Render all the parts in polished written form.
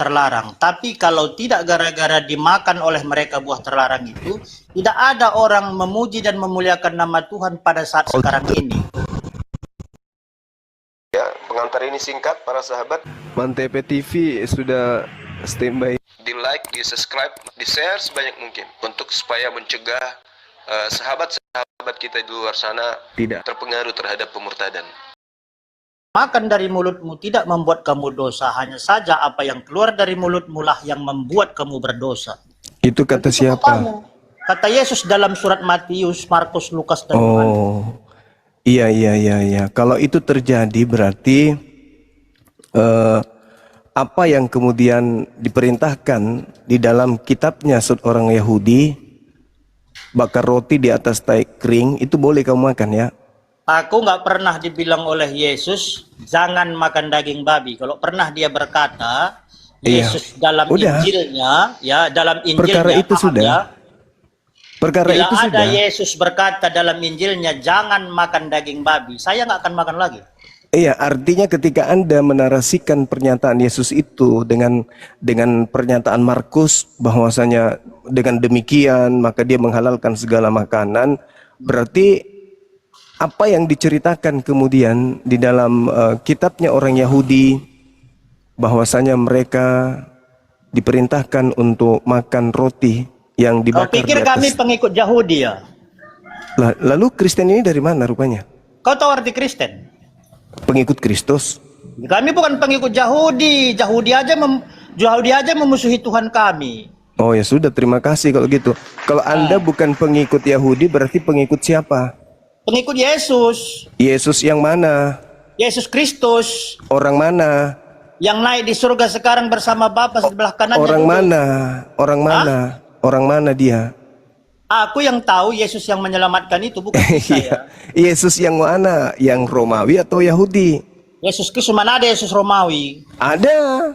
terlarang. Tapi kalau tidak gara-gara dimakan oleh mereka buah terlarang itu, tidak ada orang memuji dan memuliakan nama Tuhan pada saat sekarang ini. Ya, pengantar ini singkat para sahabat. Mantep TV sudah standby. Di like, di subscribe, di share sebanyak mungkin untuk supaya mencegah sahabat-sahabat kita di luar sana Tidak terpengaruh terhadap pemurtadan. Makan dari mulutmu tidak membuat kamu dosa, hanya saja apa yang keluar dari mulutmu lah yang membuat kamu berdosa. Itu kata siapa? Kata Yesus dalam surat Matius, Markus, Lukas, dan Oh, iya. Kalau itu terjadi berarti apa yang kemudian diperintahkan di dalam kitabnya seorang Yahudi, bakar roti di atas tai kering, itu boleh kamu makan ya? Aku nggak pernah dibilang oleh Yesus jangan makan daging babi. Kalau pernah dia berkata, Yesus dalam Injilnya, ya dalam Injilnya, perkara itu sudah. Perkara bila itu ada sudah. Yesus berkata dalam Injilnya jangan makan daging babi, saya nggak akan makan lagi. Iya, artinya ketika Anda menarasikan pernyataan Yesus itu dengan pernyataan Markus bahwasanya dengan demikian maka dia menghalalkan segala makanan, berarti apa yang diceritakan kemudian di dalam kitabnya orang Yahudi bahwasanya mereka diperintahkan untuk makan roti yang dibakar. Kau pikir kami pengikut Yahudi ya? Lalu Kristen ini dari mana rupanya? Kau tahu arti Kristen? Pengikut Kristus. Kami bukan pengikut Yahudi. Yahudi aja memusuhi Tuhan kami. Oh ya sudah, terima kasih kalau gitu. Kalau Anda bukan pengikut Yahudi, berarti pengikut siapa? Pengikut Yesus. Yesus yang mana? Yesus Kristus. Orang mana? Yang naik di surga sekarang bersama Bapa sebelah kanannya. Orang dulu. mana? Orang mana? Orang mana dia? Aku yang tahu Yesus yang menyelamatkan itu bukan saya. Yesus yang mana? Yang Romawi atau Yahudi? Yesus Kristus, mana ada Yesus Romawi? Ada.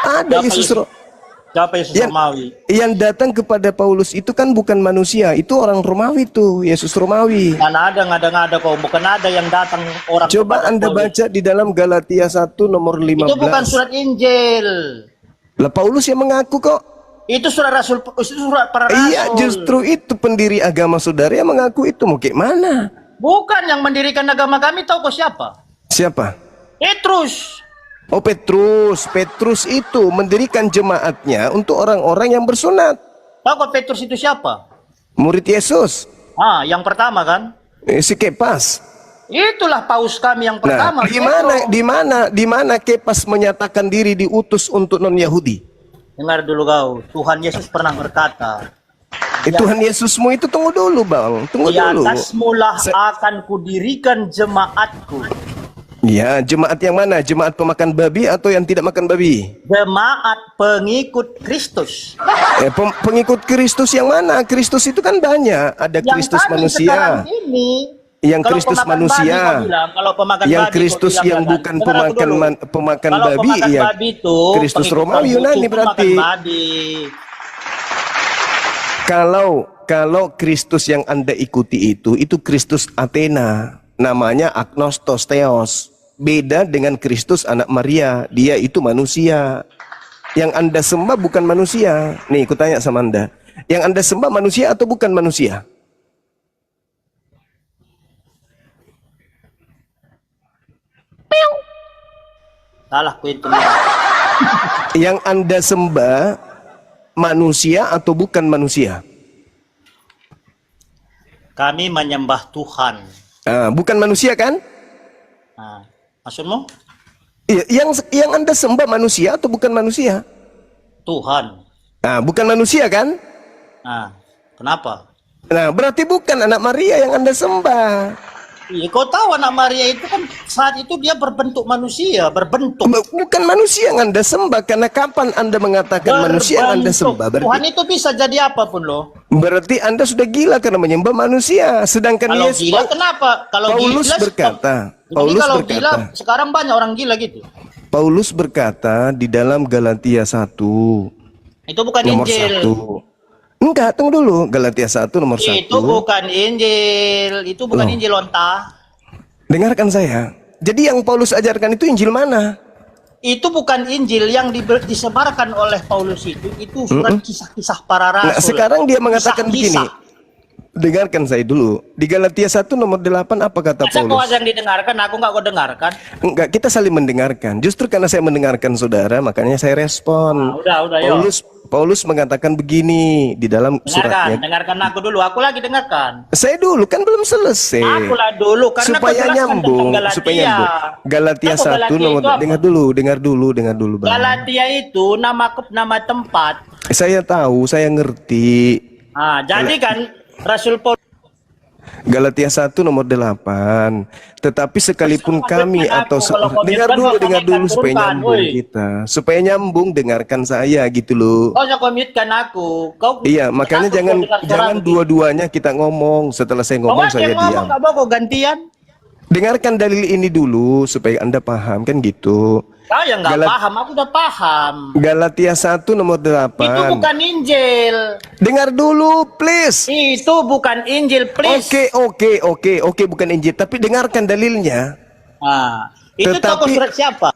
Ada Yesus Romawi. Siapa Yesus Romawi? Yang datang kepada Paulus itu kan bukan manusia, itu orang Romawi tuh, Yesus Romawi. Mana ada ngada-ngada kok, bukan ada yang datang orang. Coba Anda baca di dalam Galatia 1 nomor 15. Itu bukan surat Injil. Lah Paulus yang mengaku kok. Itu surat rasul, itu surat para rasul. Iya, justru itu pendiri agama saudara yang mengaku itu. Mau kayak mana? Bukan yang mendirikan agama kami, tahu kok siapa? Siapa? Petrus. Oh Petrus. Petrus itu mendirikan jemaatnya untuk orang-orang yang bersunat. Tahu kok Petrus itu siapa? Murid Yesus. Yang pertama kan? Si Kepas. Itulah paus kami yang pertama. Nah, di mana Kepas menyatakan diri diutus untuk non-Yahudi? Dengar dulu kau, Tuhan Yesus pernah berkata, Tuhan Yesusmu itu tunggu dulu bang, tunggu dulu. Di atasmu lah akan kudirikan jemaatku. Ya, jemaat yang mana? Jemaat pemakan babi atau yang tidak makan babi? Jemaat pengikut Kristus. Pengikut Kristus yang mana? Kristus itu kan banyak. Ada Kristus manusia. Yang Kristus manusia, yang Kristus yang bukan pemakan babi, ya Kristus Romawi Yunani berarti. Kalau Kristus yang Anda ikuti itu Kristus Athena, namanya Agnostos Theos, beda dengan Kristus anak Maria, dia itu manusia. Yang Anda sembah bukan manusia. Nih, aku tanya sama Anda, yang Anda sembah manusia atau bukan manusia? Salah ku itu. Yang Anda sembah manusia atau bukan manusia? Kami menyembah Tuhan. Bukan manusia kan? Maksudmu? Yang Anda sembah manusia atau bukan manusia? Tuhan. Bukan manusia kan? Kenapa? Nah, berarti bukan anak Maria yang Anda sembah. Iya, kau tahu anak Maria itu kan saat itu dia berbentuk manusia, berbentuk. Bukan manusia yang Anda sembah, karena kapan Anda mengatakan manusia yang Anda sembah? Berarti, Tuhan itu bisa jadi apapun loh. Berarti Anda sudah gila karena menyembah manusia. Sedangkan kalau gila kenapa? Kalau Paulus gila, berkata, gila, sekarang banyak orang gila gitu. Paulus berkata di dalam Galatia 1. Itu bukan nomor Injil. 1. Enggak, tunggu dulu. Galatia 1 nomor 1. Itu bukan Injil. Itu bukan Injil onta. Dengarkan saya. Jadi yang Paulus ajarkan itu Injil mana? itu bukan Injil yang disebarkan oleh Paulus itu surat kisah-kisah para Nah, rasul. sekarang dia mengatakan begini. Kisah-kisah. Dengarkan saya dulu. Di Galatia 1 nomor 8 apa kata Masa kau Paulus? yang didengarkan, aku nggak kau dengarkan? Enggak, kita saling mendengarkan. Justru karena saya mendengarkan saudara, makanya saya respon. Udah, yuk. Paulus mengatakan begini di dalam suratnya. Dengarkan aku dulu. Aku lagi dengarkan. Saya dulu kan belum selesai. Akulah dulu karena supaya kau jelaskan nyambung, tentang Galatia. supaya nyambung. Galatia Tahu 1 Galatia nomor itu apa? dengar dulu, Bang. Galatia itu nama tempat. Saya tahu, saya ngerti. Jadi kan Rasul Paulus Galatia 1 nomor 8. Tetapi sekalipun kami atau kalau kau dengar biarkan, dulu supaya turunkan, nyambung woi. kita. Supaya nyambung dengarkan saya gitu loh. kau jangan mute-kan aku. Iya, makanya aku jangan kau dengar suara jangan begini. dua-duanya kita ngomong. Setelah saya ngomong Kau saya yang ngomong diam. nggak mau kau gantian. Dengarkan dalil ini dulu supaya Anda paham kan gitu. Kau yang nggak paham, aku udah paham. Galatia 1 nomor 8. Itu bukan Injil. Dengar dulu, please. Itu bukan Injil, please. Oke, bukan Injil, tapi dengarkan dalilnya. Itu Tetapi- tokoh surat siapa?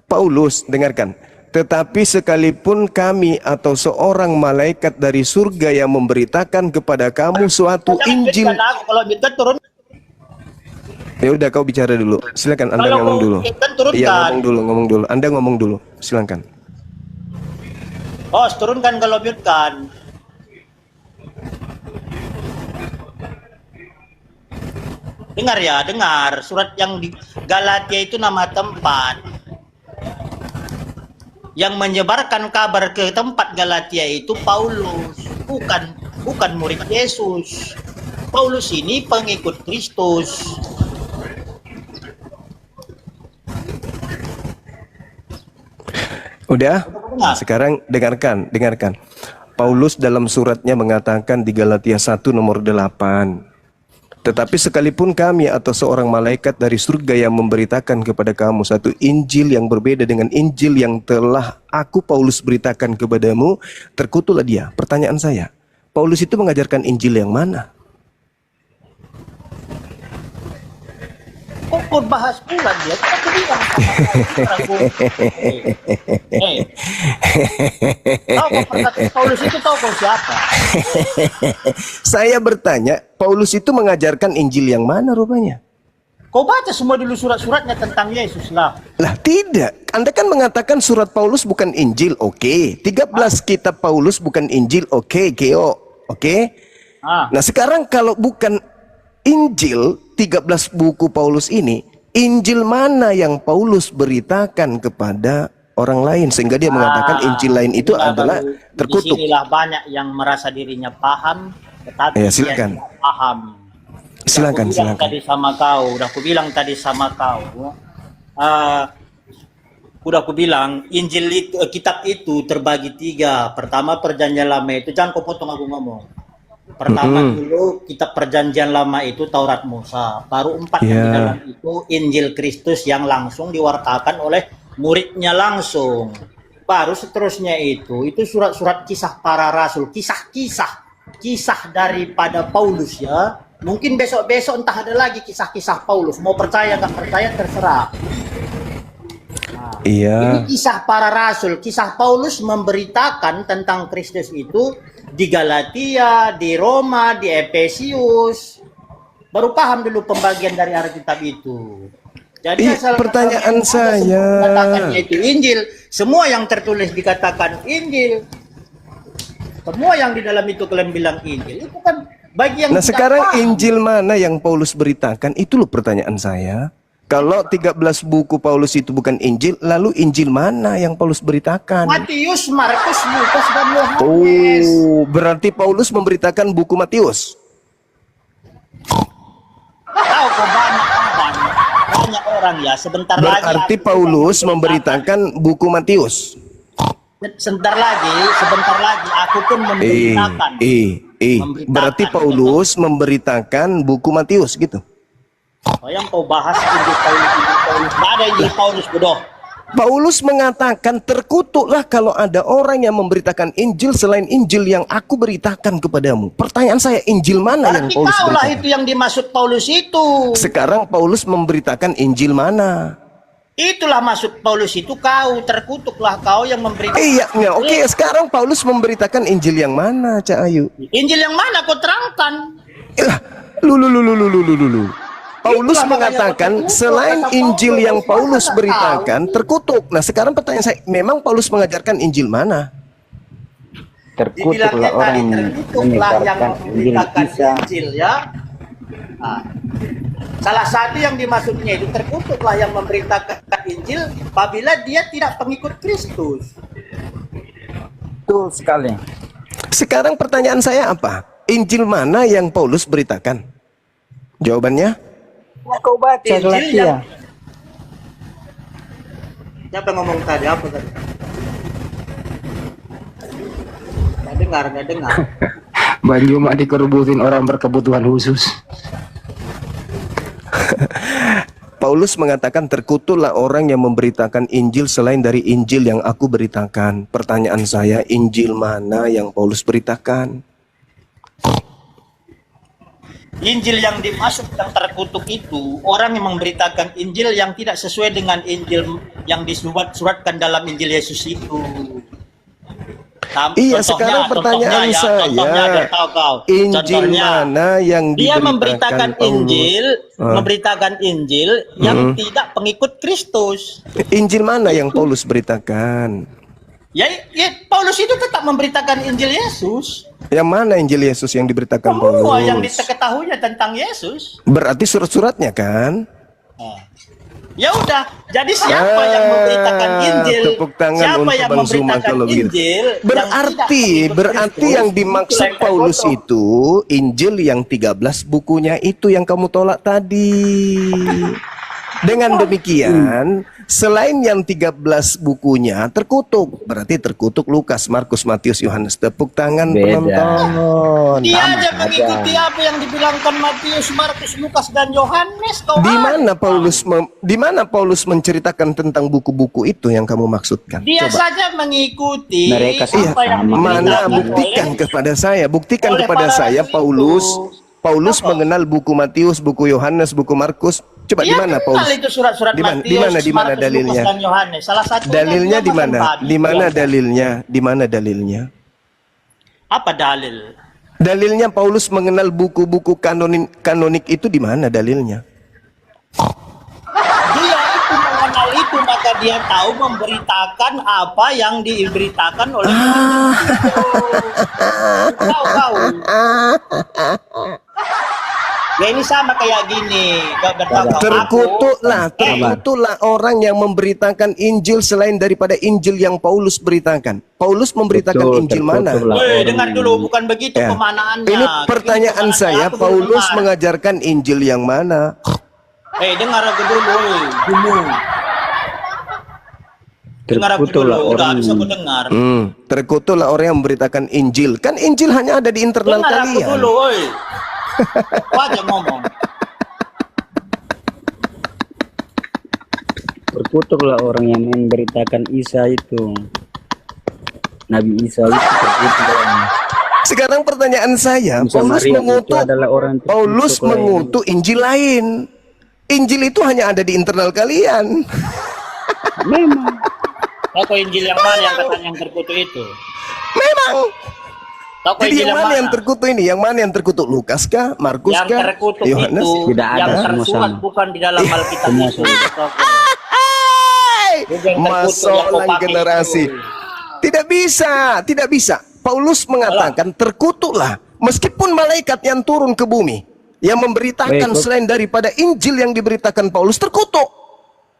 Paulus, dengarkan. Tetapi sekalipun kami atau seorang malaikat dari surga yang memberitakan kepada kamu suatu Jangan Injil. mute-kan aku. Kalau mute turun. Ya udah kau bicara dulu. Silakan Anda Kalau ngomong kau dulu. mute-kan turunkan. Iya, ngomong dulu. Anda ngomong dulu. Silakan. Turunkan kalau mute kan. Dengar ya, dengar. Surat yang di Galatia itu nama tempat. Yang menyebarkan kabar ke tempat Galatia itu Paulus, bukan murid Yesus. Paulus ini pengikut Kristus. Udah? Nah. Sekarang dengarkan. Paulus dalam suratnya mengatakan di Galatia 1 nomor 8. Tetapi sekalipun kami atau seorang malaikat dari surga yang memberitakan kepada kamu satu Injil yang berbeda dengan Injil yang telah aku Paulus beritakan kepadamu, terkutuklah dia. Pertanyaan saya, Paulus itu mengajarkan Injil yang mana? Kok bahas pula dia? Kan aku bilang sama tahu kau perkataan Paulus itu tahu kau siapa? Saya bertanya, Paulus itu mengajarkan Injil yang mana rupanya? Kau baca semua dulu surat-suratnya tentang Yesus lah. Lah tidak, Anda kan mengatakan surat Paulus bukan Injil, oke. 13 kitab Paulus bukan Injil, oke, Keo, oke. Nah sekarang kalau bukan Injil, 13 buku Paulus ini, Injil mana yang Paulus beritakan kepada orang lain sehingga dia mengatakan Injil lain itu adalah terkutuk. Disinilah banyak yang merasa dirinya paham, tetapi Ya, dia silakan. tidak paham. Silakan. Udah aku bilang tadi sama kau. Udah aku bilang Injil itu, kitab itu terbagi 3. Pertama Perjanjian Lama itu, jangan kau potong aku ngomong. Pertama dulu kitab Perjanjian Lama itu Taurat Musa. Baru 4 yang di dalam itu Injil Kristus yang langsung diwartakan oleh muridnya langsung. Baru seterusnya itu surat-surat kisah para rasul, kisah daripada Paulus ya. Mungkin besok-besok entah ada lagi kisah-kisah Paulus. Mau percaya nggak percaya terserah. Iya. Ini kisah para rasul, kisah Paulus memberitakan tentang Kristus itu di Galatia, di Roma, di Efesius. Baru paham dulu pembagian dari Alkitab itu. Jadi pertanyaan saya, dikatakannya itu Injil, semua yang tertulis dikatakan Injil. Semua yang di dalam itu kalian bilang Injil. Itu kan bagi yang nah tidak sekarang paham. Injil mana yang Paulus beritakan? Itu loh pertanyaan saya. Kalau 13 buku Paulus itu bukan Injil, lalu Injil mana yang Paulus beritakan? Matius, Markus, Lukas, dan Yohanes. Oh, berarti Paulus memberitakan buku Matius. Tahu kok banyak orang ya sebentar lagi. Berarti Paulus memberitakan buku Matius. Sebentar lagi aku pun memberitakan. Berarti Paulus memberitakan buku Matius gitu. Oh, yang kau bahas Injil Paulus. Nggak ada Injil Paulus, bodoh. Paulus mengatakan terkutuklah kalau ada orang yang memberitakan Injil selain Injil yang aku beritakan kepadamu. Pertanyaan saya, Injil mana yang Berarti Paulus kaulah beritakan? itu yang dimaksud Paulus itu. Sekarang Paulus memberitakan Injil mana? Itulah maksud Paulus itu, kau terkutuklah kau yang memberitakan. Iya, ya, oke. Sekarang Paulus memberitakan Injil yang mana, Cak Ayu? Injil yang mana kau terangkan? Lu. Paulus Itulah mengatakan makanya selain kata Injil Paulus, yang Paulus kata beritakan terkutuk. Nah, sekarang pertanyaan saya, memang Paulus mengajarkan Injil mana? Terkutuklah orang yang terkutuklah yang menyebarkan Injil memberitakan Isa. Injil, ya. Nah, salah satu yang dimaksudnya itu terkutuklah yang memberitakan Injil apabila dia tidak pengikut Kristus. Betul sekali. Sekarang pertanyaan saya apa? Injil mana yang Paulus beritakan? Jawabannya? Kau baca Injil Galatia. yang- Siapa yang ngomong tadi? Apa tadi? Nggak dengar. Bang Juma dikerubutin orang berkebutuhan khusus. Paulus mengatakan terkutuklah orang yang memberitakan Injil selain dari Injil yang aku beritakan. Pertanyaan saya, Injil mana yang Paulus beritakan? Injil yang dimaksud yang terkutuk itu orang yang memberitakan Injil yang tidak sesuai dengan Injil yang disuratkan dalam Injil Yesus itu. Iya, sekarang pertanyaan saya, Injil mana yang dia diberitakan memberitakan Paulus? Injil, memberitakan Injil yang tidak pengikut Kristus. Injil mana yang Paulus beritakan? Ya, Paulus itu tetap memberitakan Injil Yesus. Yang mana Injil Yesus yang diberitakan Paulus? Semua yang diketahuinya tentang Yesus. Berarti surat-suratnya kan? Ya udah, jadi siapa yang memberitakan Injil? Tepuk tangan Siapa untuk yang Bang Zuma memberitakan kalau begitu. Injil? Berarti yang dimaksud Paulus itu Injil yang 13 bukunya itu yang kamu tolak tadi. Dengan demikian, selain yang 13 bukunya terkutuk, berarti terkutuk Lukas, Markus, Matius, Yohanes. Tepuk tangan Beda. penonton. Dia Sama aja aja. mengikuti apa yang dibilangkan Matius, Markus, Lukas, dan Yohanes. Di mana Paulus menceritakan tentang buku-buku itu yang kamu maksudkan? Dia Coba. saja mengikuti Mereka apa yang sama. Mana diberitakan buktikan oleh- kepada saya, buktikan oleh kepada para saya rasul Paulus Apa? mengenal buku Matius, buku Yohanes, buku Markus. Coba di Dia mana kenal Paulus? itu surat-surat Di mana- Matius, di mana Markus, dalilnya? Lukas, dan Yohanes. Salah satunya Dalilnya dia di mana? membabi. Di mana Biasa. dalilnya? Di mana dalilnya? Apa dalil? Dalilnya Paulus mengenal buku-buku kanonik itu di mana dalilnya? Dia itu mengenal itu, maka dia tahu memberitakan apa yang diberitakan oleh tahu. Ya ini sama kayak gini. Terkutuklah orang yang memberitakan Injil selain daripada Injil yang Paulus beritakan. Paulus memberitakan Betul, Injil mana? terkutuklah. Woi, dengar dulu, bukan begitu Ya. pemanaannya. Ini pertanyaan Begitu saya, pemanaannya, aku Paulus dengar. mengajarkan Injil yang mana? Dengar aku dulu, woi. Dulu. Dengar aku dulu, Terkutuklah udah orang bisa aku dengar. Terkutuklah orang yang memberitakan Injil. Kan Injil hanya ada di internal Dengar aku kalian. dulu, woi. Kau aja ngomong. Terkutuklah orang yang memberitakan Isa itu. Nabi Isa itu terkutuk. Sekarang pertanyaan saya, Isa Paulus Maria itu mengutuk adalah orang terkutuk Paulus lain. mengutuk Injil lain. Injil itu hanya ada di internal kalian. Memang. Toko Injil yang mana yang katanya yang terkutuk itu? Memang. Toko Jadi Injil yang mana yang terkutuk ini? Yang mana yang terkutuk? Lukas kah? Markus yang kah? terkutuk Yohanes? itu Tidak ada, yang semua tersurat sama. bukan di dalam Alkitab Semua itu. sama. Toko. Hai! Bukan terkutuk yang kau Masalah pakai generasi. itu. Tidak bisa, tidak bisa. Paulus mengatakan terkutuklah meskipun malaikat yang turun ke bumi yang memberitakan Baik, selain daripada Injil yang diberitakan Paulus terkutuk.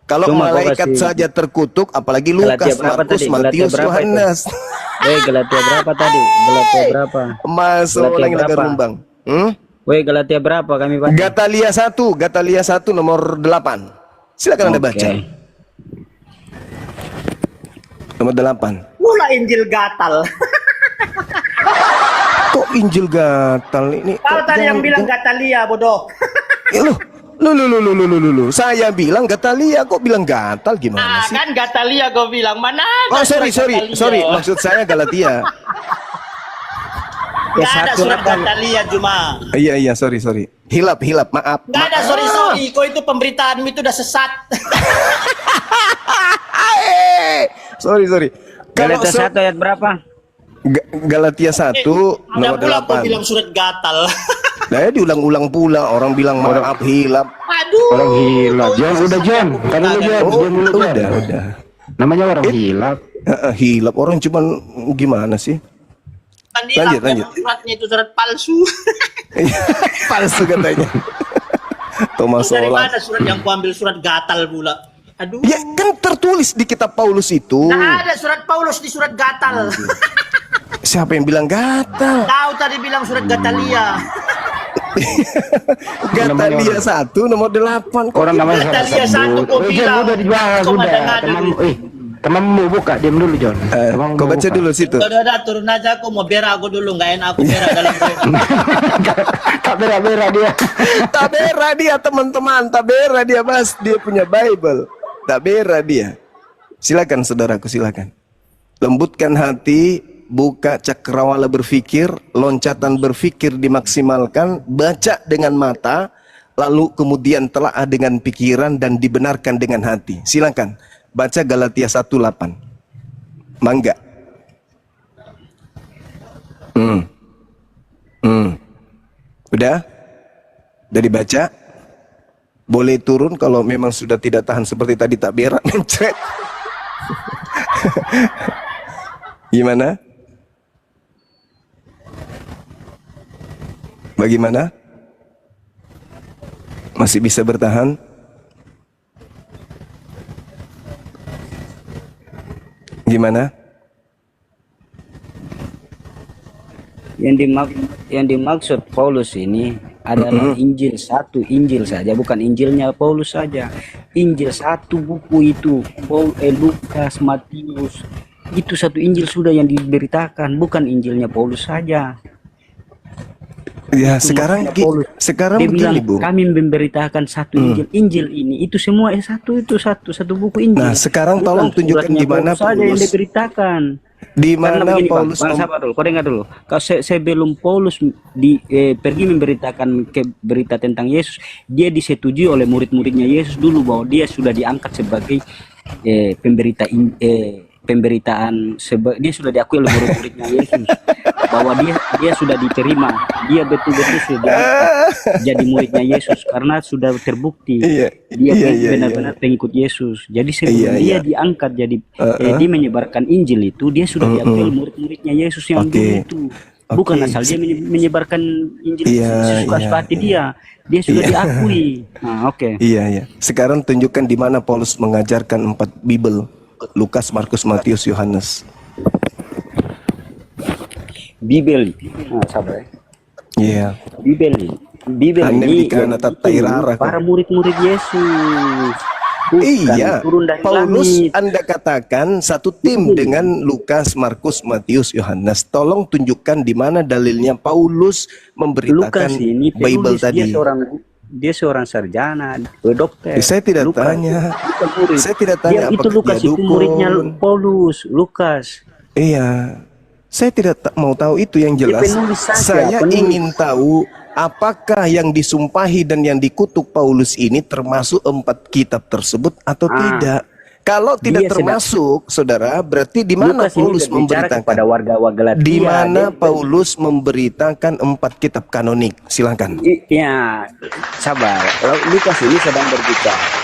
Kalau Cuma kau malaikat kasih- saja terkutuk, apalagi Galatia Lukas, berapa Markus, tadi? Galatia Matius, berapa itu? Yohanes. Galatia berapa tadi? Galatia berapa? Masalah Galatia yang berapa? rumbang. Galatia berapa kami baca? Gatalia 1 nomor 8. Silakan Anda Oke. baca. Nomor 8. Pula Injil gatal. Kok Injil gatal ini? Kau Kok tadi yang jangan- bilang Gatalia, bodoh. Lu. Saya bilang Gatalia, kok bilang gatal gimana sih? Kan Gatalia kau bilang mana? Oh ada sorry Gatalia? maksud saya Galatia. Nggak ada satu surat apa? Gatalia cuma. Iya, sorry. Hilap, maaf. Nggak ada, sorry. Kau itu pemberitaanmu itu udah sesat. Sorry. Galatia so- 1 ayat berapa? Galatia 1 Ada nomor pula kau 8. bilang surat gatal. Nah, diulang-ulang pula orang bilang maaf hilap. Aduh. Orang hilap. John, udah John. Kan dulu John. Oh, John dulu John. udah. Namanya orang hilap. Hilap orang cuman gimana sih? Kan dia Lanjut. memang suratnya itu surat palsu. Palsu katanya. Thomas Dari Sola. mana surat yang kau ambil surat gatal pula? Aduh. Ya kan tertulis di kitab Paulus itu. Nggak ada surat Paulus di surat gatal. Siapa yang bilang gatal? Kau tadi bilang surat Gatalia. Gatalia 1 nomor 8. Orang namanya Gatalia sebut. 1 kau John, bilang. udah dibahas Kau udah. ngada-ngada dulu. Temanmu buka, diam dulu John. Temanmu Kau baca buka. dulu situ. Udah, turun aja aku mau berak aku dulu. Nggak enak aku berak dalam Tak berak-berak dia. Tak berak dia teman-teman, tak berak dia Mas, dia punya Bible. Tak berak dia. Silakan saudaraku, silakan. Lembutkan hati, buka cakrawala berpikir, loncatan berpikir dimaksimalkan, baca dengan mata, lalu kemudian telaah dengan pikiran dan dibenarkan dengan hati. Silakan baca Galatia 1:8. Mangga. Udah? Udah dibaca? Boleh turun kalau memang sudah tidak tahan seperti tadi tak berak mencret. Gimana? Bagaimana? Masih bisa bertahan? Gimana? Yang dimaksud Paulus ini adalah Injil satu Injil saja, bukan Injilnya Paulus saja. Injil satu buku itu, Lukas, Matius, itu satu Injil sudah yang diberitakan, bukan Injilnya Paulus saja. Ya, Itu sekarang maksudnya Paulus. sekarang Dia bilang, begini, Bu. kami memberitakan satu Injil. Injil ini itu semua satu buku Injil. Nah, sekarang Bukan tolong tunjukkan suratnya di mana Paulus saja yang Paulus. diberitakan. Di Karena mana begini, Paulus Bang, sabar dulu, kau dengar dulu. Kalau sebelum Paulus pergi memberitakan berita tentang Yesus, dia disetujui oleh murid-muridnya Yesus dulu bahwa dia sudah diangkat sebagai dia sudah diakui oleh murid-muridnya Yesus bahwa dia sudah diterima, dia betul-betul sudah diangkat jadi muridnya Yesus karena sudah terbukti dia benar-benar pengikut Yesus. Jadi sebelum dia diangkat jadi dia menyebarkan Injil itu, dia sudah diakui oleh murid-muridnya Yesus yang dulu itu. Bukan asal dia menyebarkan Injil sesuka hati dia sudah diakui. Nah, oke. Iya. Sekarang tunjukkan di mana Paulus mengajarkan 4 Bible. Lukas, Markus, Matius, Yohanes. Bibel. Nah, sabar ya. Iya. Bibel Anda ini dikana tairara, para murid-murid Yesus. Bukan Iya. turun dari Paulus langit. Anda katakan satu tim dengan Lukas, Markus, Matius, Yohanes. Tolong tunjukkan di mana dalilnya Paulus memberitakan Lukas ini Bible penulis, tadi. dia seorang sarjana, dokter. Saya tidak Lukas, tanya. bukan murid. Saya tidak tanya Dia itu apakah Lukas dia itu muridnya dukun. Paulus, Lukas. Iya. Saya tidak mau tahu itu yang Dia jelas. penulis saja, Saya penulis. ingin tahu apakah yang disumpahi dan yang dikutuk Paulus ini termasuk 4 kitab tersebut atau tidak. Kalau tidak Dia termasuk, saudara, berarti di mana Lukas ini Paulus berbicara memberitakan? kepada warga Galatia. Di mana Dia- Paulus memberitakan 4 kitab kanonik? Silakan. Ya, sabar. Lukas ini sedang berbicara.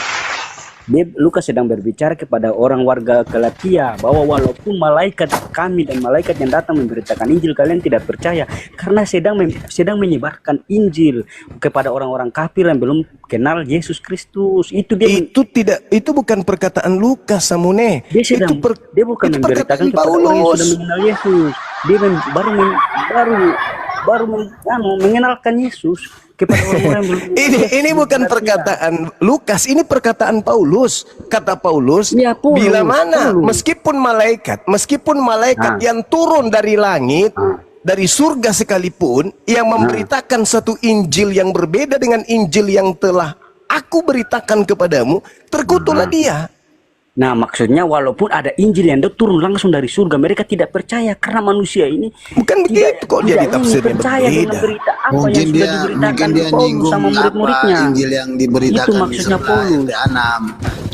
Lukas sedang berbicara kepada orang warga Galatia bahwa walaupun malaikat kami dan malaikat yang datang memberitakan Injil, kalian tidak percaya karena sedang menyebarkan Injil kepada orang-orang kafir yang belum kenal Yesus Kristus. Itu bukan perkataan Lukas, Samune. Dia bukan itu memberitakan perkataan kepada orang yang Paulus. sudah mengenal Yesus. Dia baru mengenalkan Yesus kepada orang-orang yang belum. Ini bukan perkataan Lukas, ini perkataan Paulus. Kata Paulus, Ya, Paulus, bila mana Paulus. meskipun malaikat yang turun dari langit, dari surga sekalipun, yang memberitakan satu Injil yang berbeda dengan Injil yang telah aku beritakan kepadamu, terkutuklah dia. Nah, maksudnya walaupun ada Injil yang turun langsung dari surga, mereka tidak percaya karena manusia ini Bukan begitu kok jadi tafsirnya percaya dengan berbeda. berita apa Mungkin yang sudah dia diberitakan Paulus nyinggung sama apa murid-muridnya. Injil yang Itu diberitakan di maksudnya sebelah Paulus. RT 6.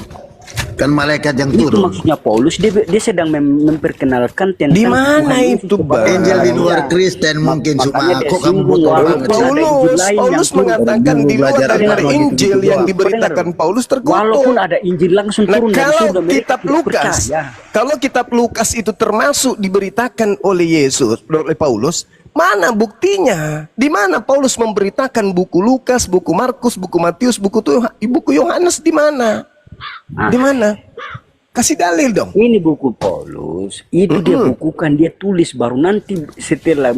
Kan malaikat yang Itu turun. maksudnya Paulus, dia sedang memperkenalkan tentang Di mana Tuhan itu, Yesus kepada Bang? Injil di luar manusia. Kristen mungkin cuma Makanya dia kok kamu singgung potong walaupun banget sih? ada Injil lain yang Paulus turun. mengatakan di luar Belajar dari agama Injil gitu yang doang. diberitakan Paulus terkutuk. Walaupun ada Injil langsung Nah, turun dari kalau surga, mereka kitab tidak Lukas, percaya. kalau kitab Lukas itu termasuk diberitakan oleh Yesus, oleh Paulus, mana buktinya? Di mana Paulus memberitakan buku Lukas, buku Markus, buku Matius, buku Yohanes di mana? Nah. Di mana? Kasih dalil dong. Ini buku Paulus, itu dia bukukan, dia tulis baru nanti setelah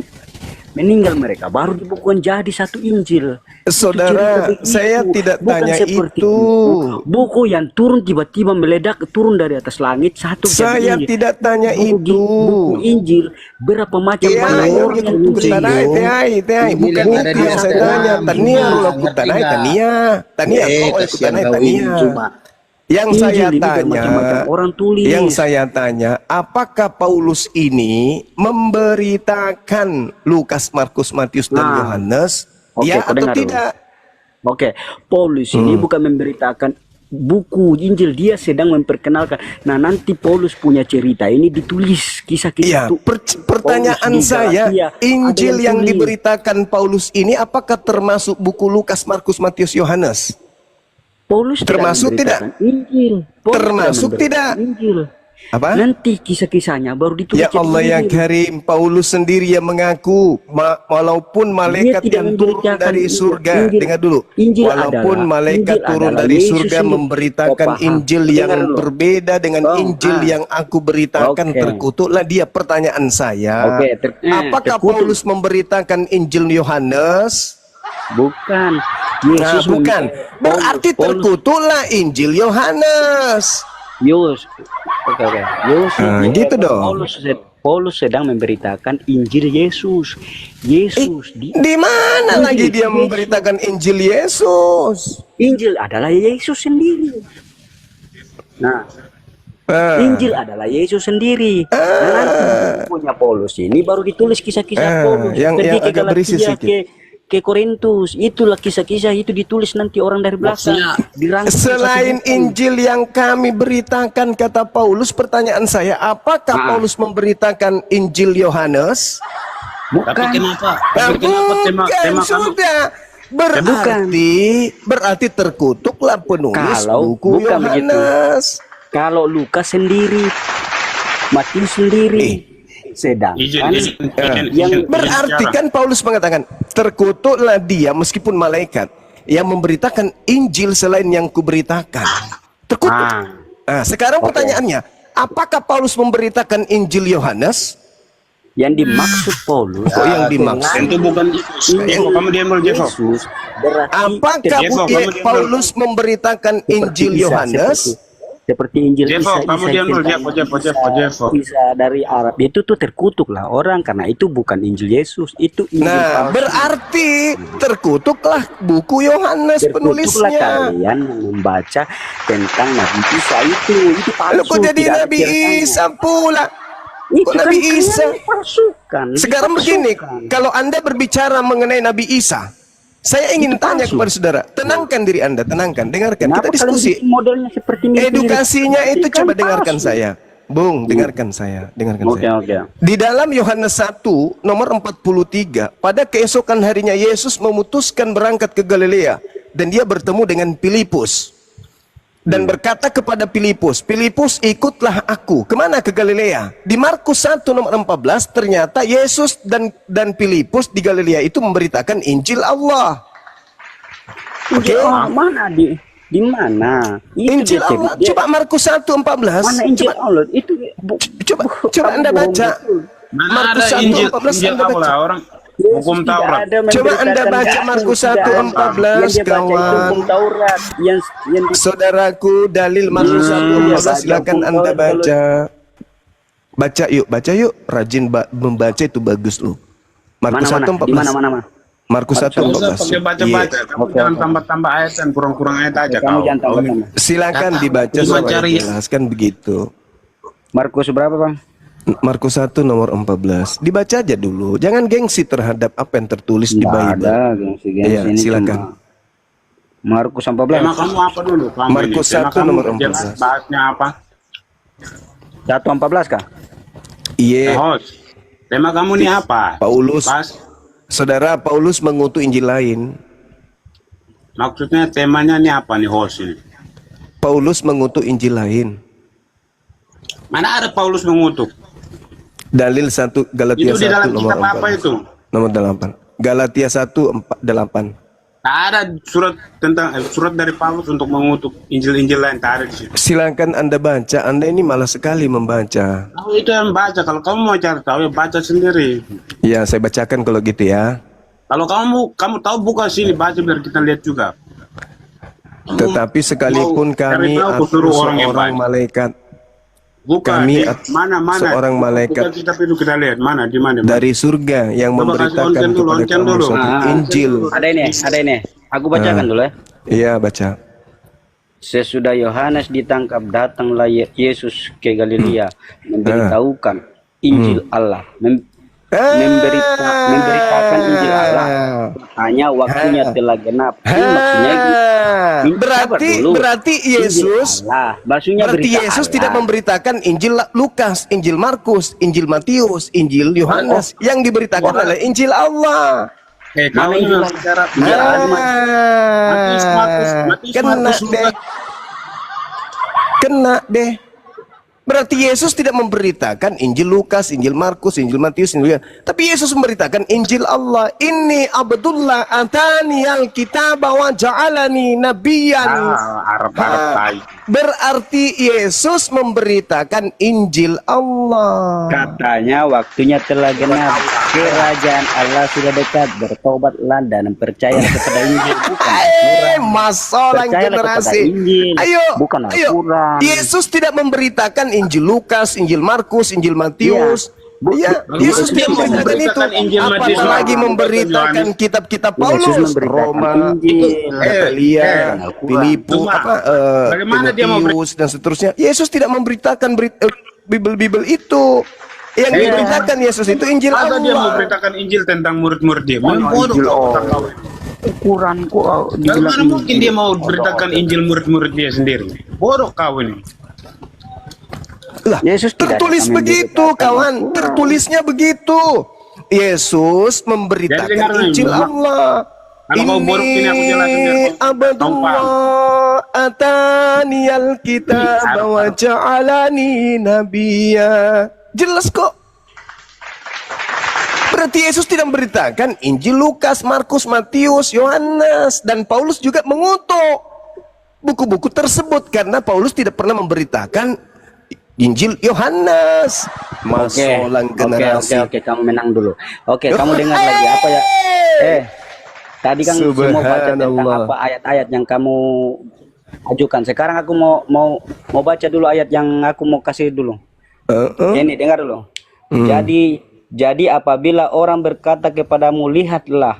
meninggal mereka baru dibukukan jadi satu Injil. Saudara, Itu cerita begitu. saya tidak Bukan tanya seperti itu. Buku yang turun tiba-tiba meledak turun dari atas langit satu Saya jadi Injil. tidak tanya itu. Buku Injil berapa macam Ya, banyak yang orang itu yang kutanai, tehai, bukan yang ada itu di yang saya Al-Quran. tanya. Tania, Gimana? lo kutanai, Tania, Tania, kau kasihan kutanai, kau Tania. ini cuma. Yang saya Injil ini tanya, bermacam-macam orang tulis. yang saya tanya, apakah Paulus ini memberitakan Lukas, Markus, Matius, dan Nah, Yohanes? oke, Ya kau atau dengar dulu. tidak? Oke, Paulus ini bukan memberitakan buku Injil, dia sedang memperkenalkan. Nah, nanti Paulus punya cerita ini ditulis Ya, kisah-kisah itu. pertanyaan Paulus di saya, Galatia, Injil ada yang tulis. diberitakan Paulus ini apakah termasuk buku Lukas, Markus, Matius, Yohanes? Paulus termasuk memberitakan Injil. Paulus Termasuk memberitakan tidak? Injil. Apa? Nanti kisah-kisahnya baru ditulis. Ya jadi Allah ya Injil. Karim, Paulus sendiri yang mengaku walaupun malaikat tidak yang turun memberitakan dari Injil. surga, Injil- dengar dulu, Injil walaupun adalah- malaikat Injil turun adalah dari Yesus surga sendiri. memberitakan Oh, paham. Injil Dengar yang dulu. berbeda dengan Oh, Injil yang aku beritakan, Oke. terkutuklah dia. Pertanyaan saya, Oke, apakah terkutuk. Paulus memberitakan Injil Yohanes? Bukan. Nah, Yesus bukan. Berarti Paulus- terkutuklah Injil Yohanes. Yus, oke. Yus, Gitu dong. Paulus sedang memberitakan Injil Yesus. Yesus Di mana Injil lagi dia Yesus. memberitakan Injil Yesus? Injil adalah Yesus sendiri. Nah, Injil adalah Yesus sendiri. Nah, nanti punya Paulus ini baru ditulis kisah-kisah Paulus. yang Pergi ke agak berisi Galatia, sedikit. ke Korintus. Itulah kisah-kisah itu ditulis nanti orang dari belakang. Dirangkum Selain satu buku. Injil yang kami beritakan, kata Paulus, pertanyaan saya, apakah Paulus memberitakan Injil Yohanes? Bukan. Bukan, sudah. Berarti terkutuklah penulis Kalau buku bukan begitu. Yohanes. Kalau Lukas sendiri, Matius sendiri, sedangkan yang Berarti kan Paulus mengatakan, terkutuklah dia meskipun malaikat yang memberitakan Injil selain yang kuberitakan. Terkutuk. Nah, sekarang pertanyaannya, apakah Paulus memberitakan Injil Yohanes? yang dimaksud Paulus, Kok yang dimaksud? Itu bukan Yesus. Jevo, kamu diam dulu, Jevo. Yesus berarti Apakah Jevo, kamu diam Paulus memberitakan Injil Isa, Yohanes? seperti Injil Jevo, Isa, kamu diam dulu, Jevo. Isa dari Arab itu tuh terkutuk lah orang karena itu bukan Injil Yesus, itu Injil Nah, palsu. berarti terkutuklah buku Yohanes Terkutuklah penulisnya. kalian yang membaca tentang Nabi Isa itu palsu. Lalu kok jadi tidak ada Nabi ceritanya. Isa pula? Itu Kok kan Nabi kalian Isa? dipalsukan, Sekarang begini, dipalsukan. kalau Anda berbicara mengenai Nabi Isa, saya ingin Itu tanya palsu. kepada saudara, tenangkan diri Anda, tenangkan, dengarkan, Kenapa kita kalian diskusi. bikin modelnya seperti mirip-mirip? Edukasinya itu Kan coba dengarkan palsu. saya. Bung, dengarkan saya, dengarkan Oke, saya. oke. Di dalam Yohanes 1 nomor 43, pada keesokan harinya Yesus memutuskan berangkat ke Galilea dan dia bertemu dengan Filipus. Dan berkata kepada Filipus, Filipus ikutlah aku. Kemana? Ke Galilea. Di Markus 1 nomor 14, ternyata Yesus dan Filipus di Galilea itu memberitakan Injil Allah. Injil Allah mana di mana? Itu Injil dia Allah. cerita. Coba Markus 1:14. Mana Injil Coba, Allah? Itu coba Anda baca. Mana Markus ada 1:14 Injil Anda apa baca. lah orang hukum Taurat. Coba Anda baca Markus 1:14, kawan. Hukum Taurat yang Saudaraku, dalil Markus 1:14 silakan Anda baca. Baca yuk, baca yuk. Rajin membaca itu bagus loh. Markus mana 1:14. mana. Markus 1 Nggak usah 14. pakai baca-baca. Iya. Kamu jangan tambah-tambah ayat dan kurang-kurang ayat aja Kamu kau. jangan tambah-tambah. Silakan dibaca Cuma supaya cari- jelas kan begitu. Markus berapa bang? Markus 1 nomor 14. Dibaca aja dulu. Jangan gengsi terhadap apa yang tertulis di Nggak Bible. ada gengsi-gengsi Iya, ini silakan. cuma Markus 14. Tema kamu apa dulu? Kamu Markus ini. Tema 1 kamu nomor jelas 14. bahasnya apa? 1:14 kah? Iya, Host. Tema kamu nih apa? Paulus. Bahas, Saudara Paulus mengutuk Injil lain. maksudnya temanya nih apa nih host ini? Paulus mengutuk Injil lain. Mana ada Paulus mengutuk? Dalil 1 Galatia Itu di 1 dalam nomor kitab apa 14. itu? Nomor 8. Galatia 1:8. Tak ada surat tentang surat dari Paulus untuk mengutuk Injil-Injil lain, tak ada di situ. Silakan Anda baca. Anda ini malas sekali membaca. Kamu itu yang baca. Kalau kamu mau cari tahu, ya baca sendiri. Ya, saya bacakan kalau gitu ya. Kalau kamu tahu buka sini baca biar kita lihat juga. Tetapi sekalipun Mau cari kami tahu, atau suruh orang yang seorang baik. malaikat Buka Kami mana seorang malaikat buka kitab itu kita lihat mana di mana. dari surga yang Coba kasih memberitakan onken dulu, kepada onken kamu dulu. suatu Ah, Injil. Ada ini. Aku bacakan dulu ya. Iya, baca. Sesudah Yohanes ditangkap, datanglah Yesus ke Galilea memberitahukan Injil Allah, memberitakan Injil Allah. Hanya waktunya telah genap. Ini maksudnya Berarti Yesus Maksudnya berarti berita Yesus Allah. tidak memberitakan Injil Lukas, Injil Markus, Injil Matius, Injil Yohanes. Yang diberitakan adalah Injil Allah. Kalau ini bicara Kena deh. Berarti Yesus tidak memberitakan Injil Lukas, Injil Markus, Injil Matius, Injil, tapi Yesus memberitakan Injil Allah. Ini Abdullah atani al-kitab wa ja'alani nabiyyan. Arab-Arab. Berarti Yesus memberitakan Injil Allah. Katanya waktunya telah genap, kerajaan Allah sudah dekat, bertobatlah dan percaya kepada Injil, bukan Al-Quran. Masalah Percayalah kepada generasi. Injil, Ayo, bukan ayo. Al-Quran. Yesus tidak memberitakan Injil Lukas, Injil Markus, Injil Matius. Ya, Yesus tidak memberitakan itu. Injil Matius, Apalagi Markus, memberitakan Yohanes. kitab-kitab Yesus Paulus, memberitakan Roma, Injil, Natalia, Al-Quran. Filipu, Cuma, bagaimana dia Timotius dan seterusnya. Yesus tidak memberitakan Bible itu. Yang diberitakan Yesus itu Injil Ada dia Allah. memberitakan Injil tentang murid-murid dia. Injil Allah. Ukuran kok Bagaimana mungkin dia mau beritakan Injil murid-murid dia sendiri? Bodoh kau ini. Lah, Yesus tidak tertulis akan begitu, memberitakan kawan. Tertulisnya begitu. Yesus Jadi memberitakan dengar nih, Injil Mama. Allah. Kalau kau borok ini aku jelasin biar kau Abdullah atani al-kitab wa ja'alani nabiyya. Jelas kok. Berarti Yesus tidak memberitakan Injil Lukas, Markus, Matius, Yohanes, dan Paulus juga mengutuk buku-buku tersebut karena Paulus tidak pernah memberitakan Injil Yohanes. Masalah generasi. Oke, kamu menang dulu. Oke, kamu dengar lagi apa ya? Tadi kan semua baca tentang Subhanallah. apa ayat-ayat yang kamu ajukan. Sekarang aku mau baca dulu ayat yang aku mau kasih dulu. Ini dengar dulu. Jadi apabila orang berkata kepadamu, lihatlah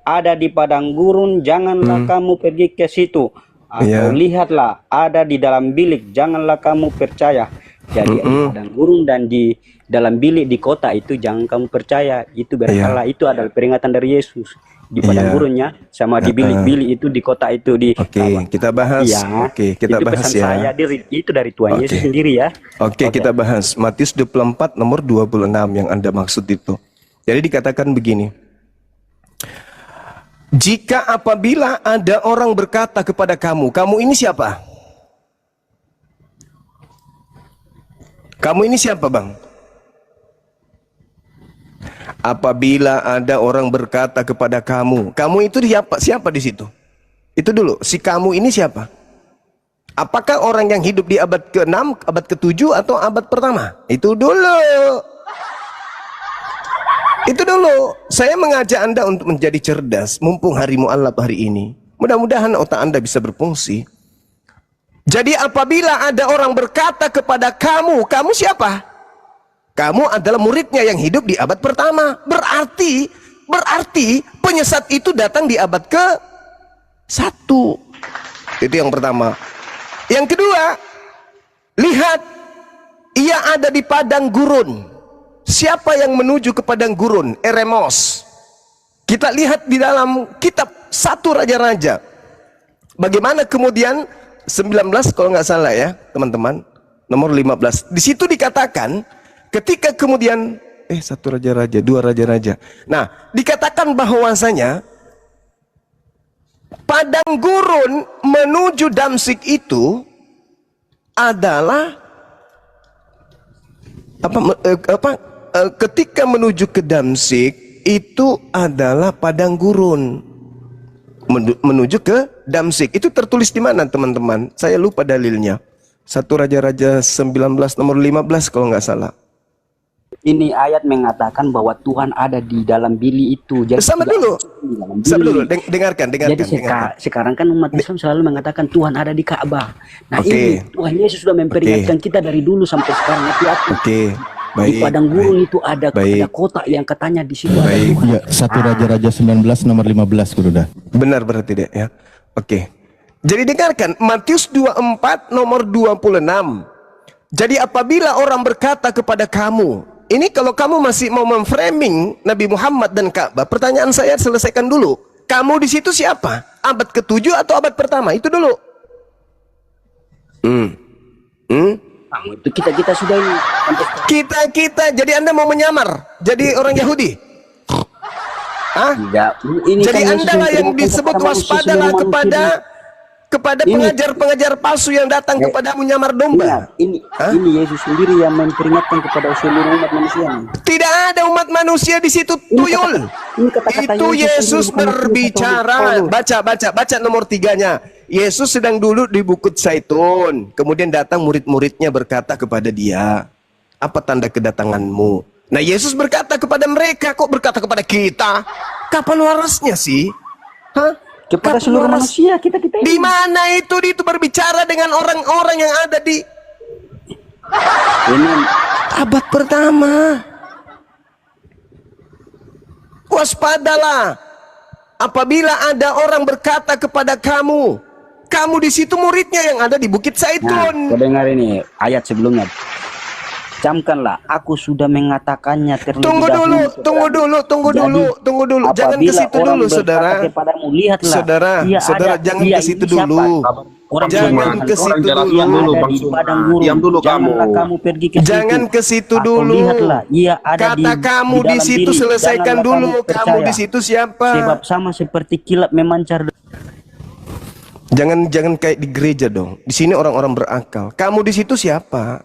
ada di padang gurun, janganlah kamu pergi ke situ. Atau lihatlah ada di dalam bilik, janganlah kamu percaya. Jadi di padang gurun dan di dalam bilik di kota itu jangan kamu percaya. Itu bersalah. Itu adalah peringatan dari Yesus. Di padang gurunnya sama di bilik-bilik itu di kota itu di. Oke, kita bahas. Oke, kita itu bahas pesan ya. saya, itu dari Tuhan Yesus sendiri ya. Oke, kita bahas Matius 24 nomor 26 yang Anda maksud itu. Jadi dikatakan begini. Jika apabila ada orang berkata kepada kamu, kamu ini siapa? Kamu ini siapa, Bang? Apabila ada orang berkata kepada kamu, kamu itu siapa di situ? Itu dulu, si kamu ini siapa? Apakah orang yang hidup di abad ke-6, abad ke-7 atau abad pertama? Itu dulu. Itu dulu. Saya mengajak Anda untuk menjadi cerdas, mumpung hari mu'allaf hari ini. Mudah-mudahan otak Anda bisa berfungsi. Jadi apabila ada orang berkata kepada kamu, kamu siapa? Kamu adalah muridnya yang hidup di abad pertama. Berarti berarti penyesat itu datang di abad ke-1. Itu yang pertama. Yang kedua, lihat, ia ada di padang gurun. Siapa yang menuju ke padang gurun? Eremos. Kita lihat di dalam kitab 1 Raja-Raja. Bagaimana kemudian 19 kalau nggak salah ya teman-teman, nomor 15. Di situ dikatakan ketika kemudian 1 Raja-Raja, 2 Raja-Raja. Nah, dikatakan bahwasanya padang gurun menuju Damsyik itu adalah ketika menuju ke Damsyik itu adalah padang gurun. Menuju ke Damsyik itu tertulis di mana teman-teman? Saya lupa dalilnya. 1 Raja-Raja 19 nomor 15 kalau nggak salah. Ini ayat mengatakan bahwa Tuhan ada di dalam bili itu. Jadi Sama dulu, dengarkan. Jadi sekarang kan umat Islam selalu mengatakan Tuhan ada di Ka'bah. Nah ini Tuhan Yesus sudah memperingatkan kita dari dulu sampai sekarang. Hati-hati. Di padang gurun itu ada kota yang katanya di situ ada Tuhan. Ya, 1 Raja-Raja 19 nomor 15 kuda. Benar berarti deh ya. Oke. Jadi dengarkan Matius 24 nomor 26. Jadi apabila orang berkata kepada kamu, ini kalau kamu masih mau memframing Nabi Muhammad dan Ka'bah, pertanyaan saya selesaikan dulu. Kamu di situ siapa? Abad ke-7 atau abad pertama? Itu dulu. Itu kita sudah ini. Kita. Jadi Anda mau menyamar jadi orang Yahudi? Hah? Tidak. Ini jadi kan Anda lah yang disebut waspadalah kepada pengajar-pengajar palsu yang datang kepada menyamar domba. Ini Yesus sendiri yang memperingatkan kepada seluruh umat manusia. Tidak ada umat manusia di situ, tuyul. Itu Yesus berbicara. Baca nomor 3-nya. Yesus sedang duduk di Bukit Zaitun. Kemudian datang murid-muridnya berkata kepada dia, apa tanda kedatanganmu? Nah Yesus berkata kepada mereka, kok berkata kepada kita? Kapan warasnya sih? Hah? Kepada seluruh manusia kita ini. Di mana itu berbicara dengan orang-orang yang ada di ini abad pertama. Waspadalah apabila ada orang berkata kepada kamu di situ muridnya yang ada di Bukit Zaitun. Nah, dengar ini ayat sebelumnya. Camkanlah, aku sudah mengatakannya terlebih dahulu. Tunggu dulu. Jangan ke situ dulu, saudara. Lihatlah, saudara, jangan ke situ dulu. Jangan ke situ dulu. Diam dulu kamu. Jangan ke situ dulu. Lihatlah, ia ada kata kamu di situ selesaikan dulu. Kamu di situ siapa? Sebab sama seperti kilat memancar. Jangan kayak di gereja dong. Di sini orang-orang berakal. Kamu di situ siapa?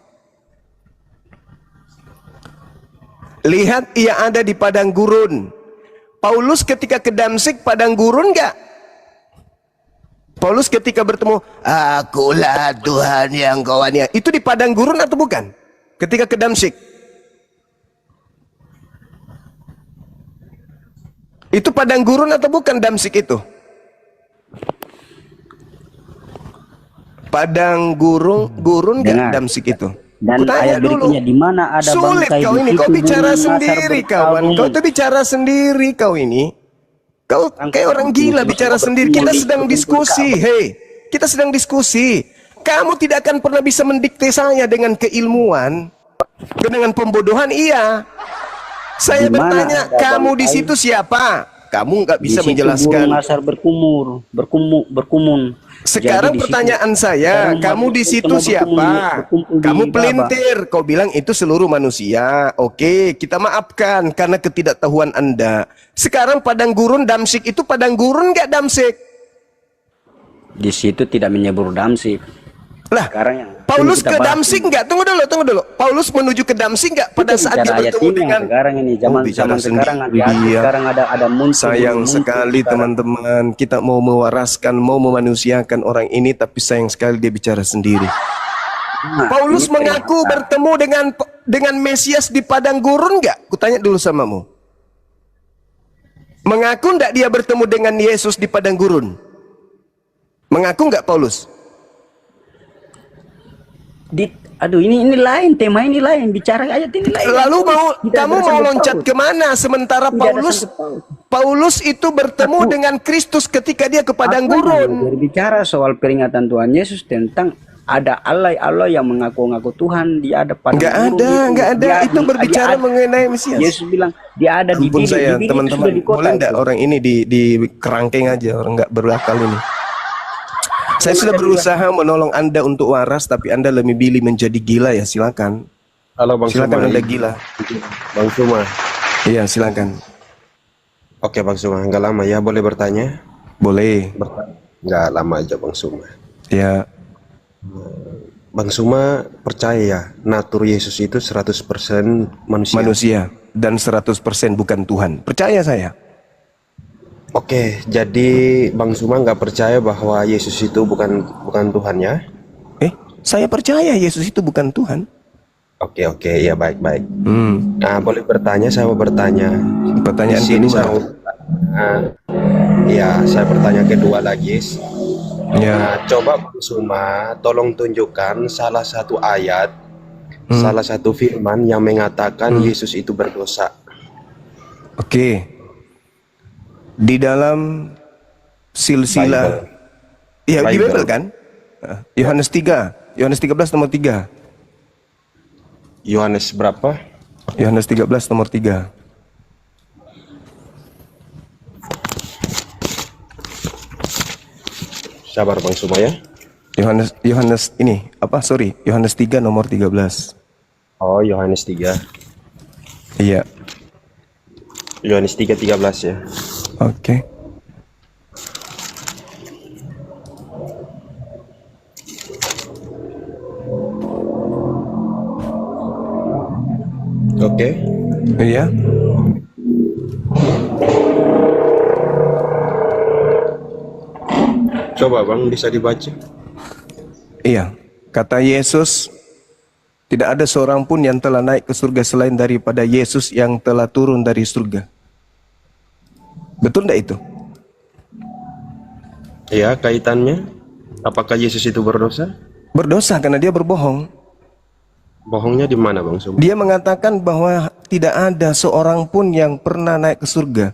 Lihat, ia ada di padang gurun. Paulus ketika ke Damsyik padang gurun enggak? Paulus ketika bertemu, akulah Tuhan yang kau aniaya. Itu di padang gurun atau bukan? Ketika ke Damsyik. Itu padang gurun atau bukan Damsyik itu? Padang gurun enggak Damsyik itu? Dan ayat berikutnya, di mana ada sulit bangkai kau ini, kau bicara burung sendiri kawan. Kau tuh bicara sendiri kau ini. Kau kayak orang gila bicara sendiri. Kita sedang diskusi, kita sedang diskusi. Kamu tidak akan pernah bisa mendikte saya dengan keilmuan, dengan pembodohan. Iya. Saya bertanya, kamu di situ siapa? Kamu nggak bisa menjelaskan. Burung asar berkumun. Sekarang pertanyaan saya, kamu di situ siapa? Kamu pelintir, kau bilang itu seluruh manusia. Oke, kita maafkan karena ketidaktahuan Anda. Sekarang padang gurun Damsyik itu padang gurun nggak Damsyik? Di situ tidak menyebut Damsyik. Lah, Paulus ke Damsyik nggak? Tunggu dulu. Paulus menuju ke Damsyik nggak pada saat dia bertemu dengan sekarang ini zaman sekarang sekarang ada muncul. Sayang sekali teman-teman, kita mau mewaraskan, mau memanusiakan orang ini, tapi sayang sekali dia bicara sendiri. Paulus mengaku bertemu dengan Mesias di padang gurun nggak? Kutanya dulu samamu. Mengaku nggak dia bertemu dengan Yesus di padang gurun? Mengaku nggak Paulus? Aduh, ini lain, tema ini lain, bicara ayat ini lain. Lalu kamu mau loncat Paulus. kemana? Sementara Tidak ada Paulus sangkut paut. Paulus itu bertemu dengan Kristus ketika dia ke padang Aku gurun. berbicara soal peringatan Tuhan Yesus tentang ada Allah yang mengaku-ngaku Tuhan, dia ada padang Nggak gurun ada, itu. nggak ada. Dia- Itu berbicara dia ada. mengenai Mesias. Yesus bilang dia ada di Ampun diri, saya, di diri itu teman-teman. sudah di kota Boleh enggak itu. orang ini di kerangkeng aja, orang nggak berakal ini. Saya sudah berusaha menolong Anda untuk waras, tapi Anda lebih pilih menjadi gila ya, silakan. Halo Bang Silakan Suma. Anda gila. Bang Suma. Iya, silakan. Oke Bang Suma, nggak lama ya, boleh bertanya? Boleh. Nggak lama aja Bang Suma. Ya, Bang Suma percaya ya, natur Yesus itu 100% manusia. manusia dan 100% bukan Tuhan. Percaya saya. Oke, jadi Bang Suma nggak percaya bahwa Yesus itu bukan Tuhan ya? Saya percaya Yesus itu bukan Tuhan. Oke, ya baik. Hmm. Nah, boleh bertanya, saya mau bertanya. Pertanyaan Di sini kedua. saya mau, ya, saya bertanya kedua lagi. Ya. Nah, coba Bang Suma, tolong tunjukkan salah satu ayat, salah satu firman yang mengatakan Yesus itu berdosa. Oke. Di dalam silsilah ya di Bible. Bible kan? Yohanes 3, Yohanes 13 nomor 3. Yohanes berapa? Yohanes 13 nomor 3. Sabar Bang Suma ya. Yohanes ini apa? Sorry, Yohanes 3 nomor 13. Oh, Yohanes 3. Iya. Yohanes 3:13 ya. Oke. Oke. Iya. Coba Bang, bisa dibaca. Iya. Kata Yesus, tidak ada seorang pun yang telah naik ke surga selain daripada Yesus yang telah turun dari surga. Betul tidak itu? Iya, kaitannya. Apakah Yesus itu berdosa? Berdosa karena dia berbohong. Bohongnya di mana Bang Suma? Dia mengatakan bahwa tidak ada seorang pun yang pernah naik ke surga.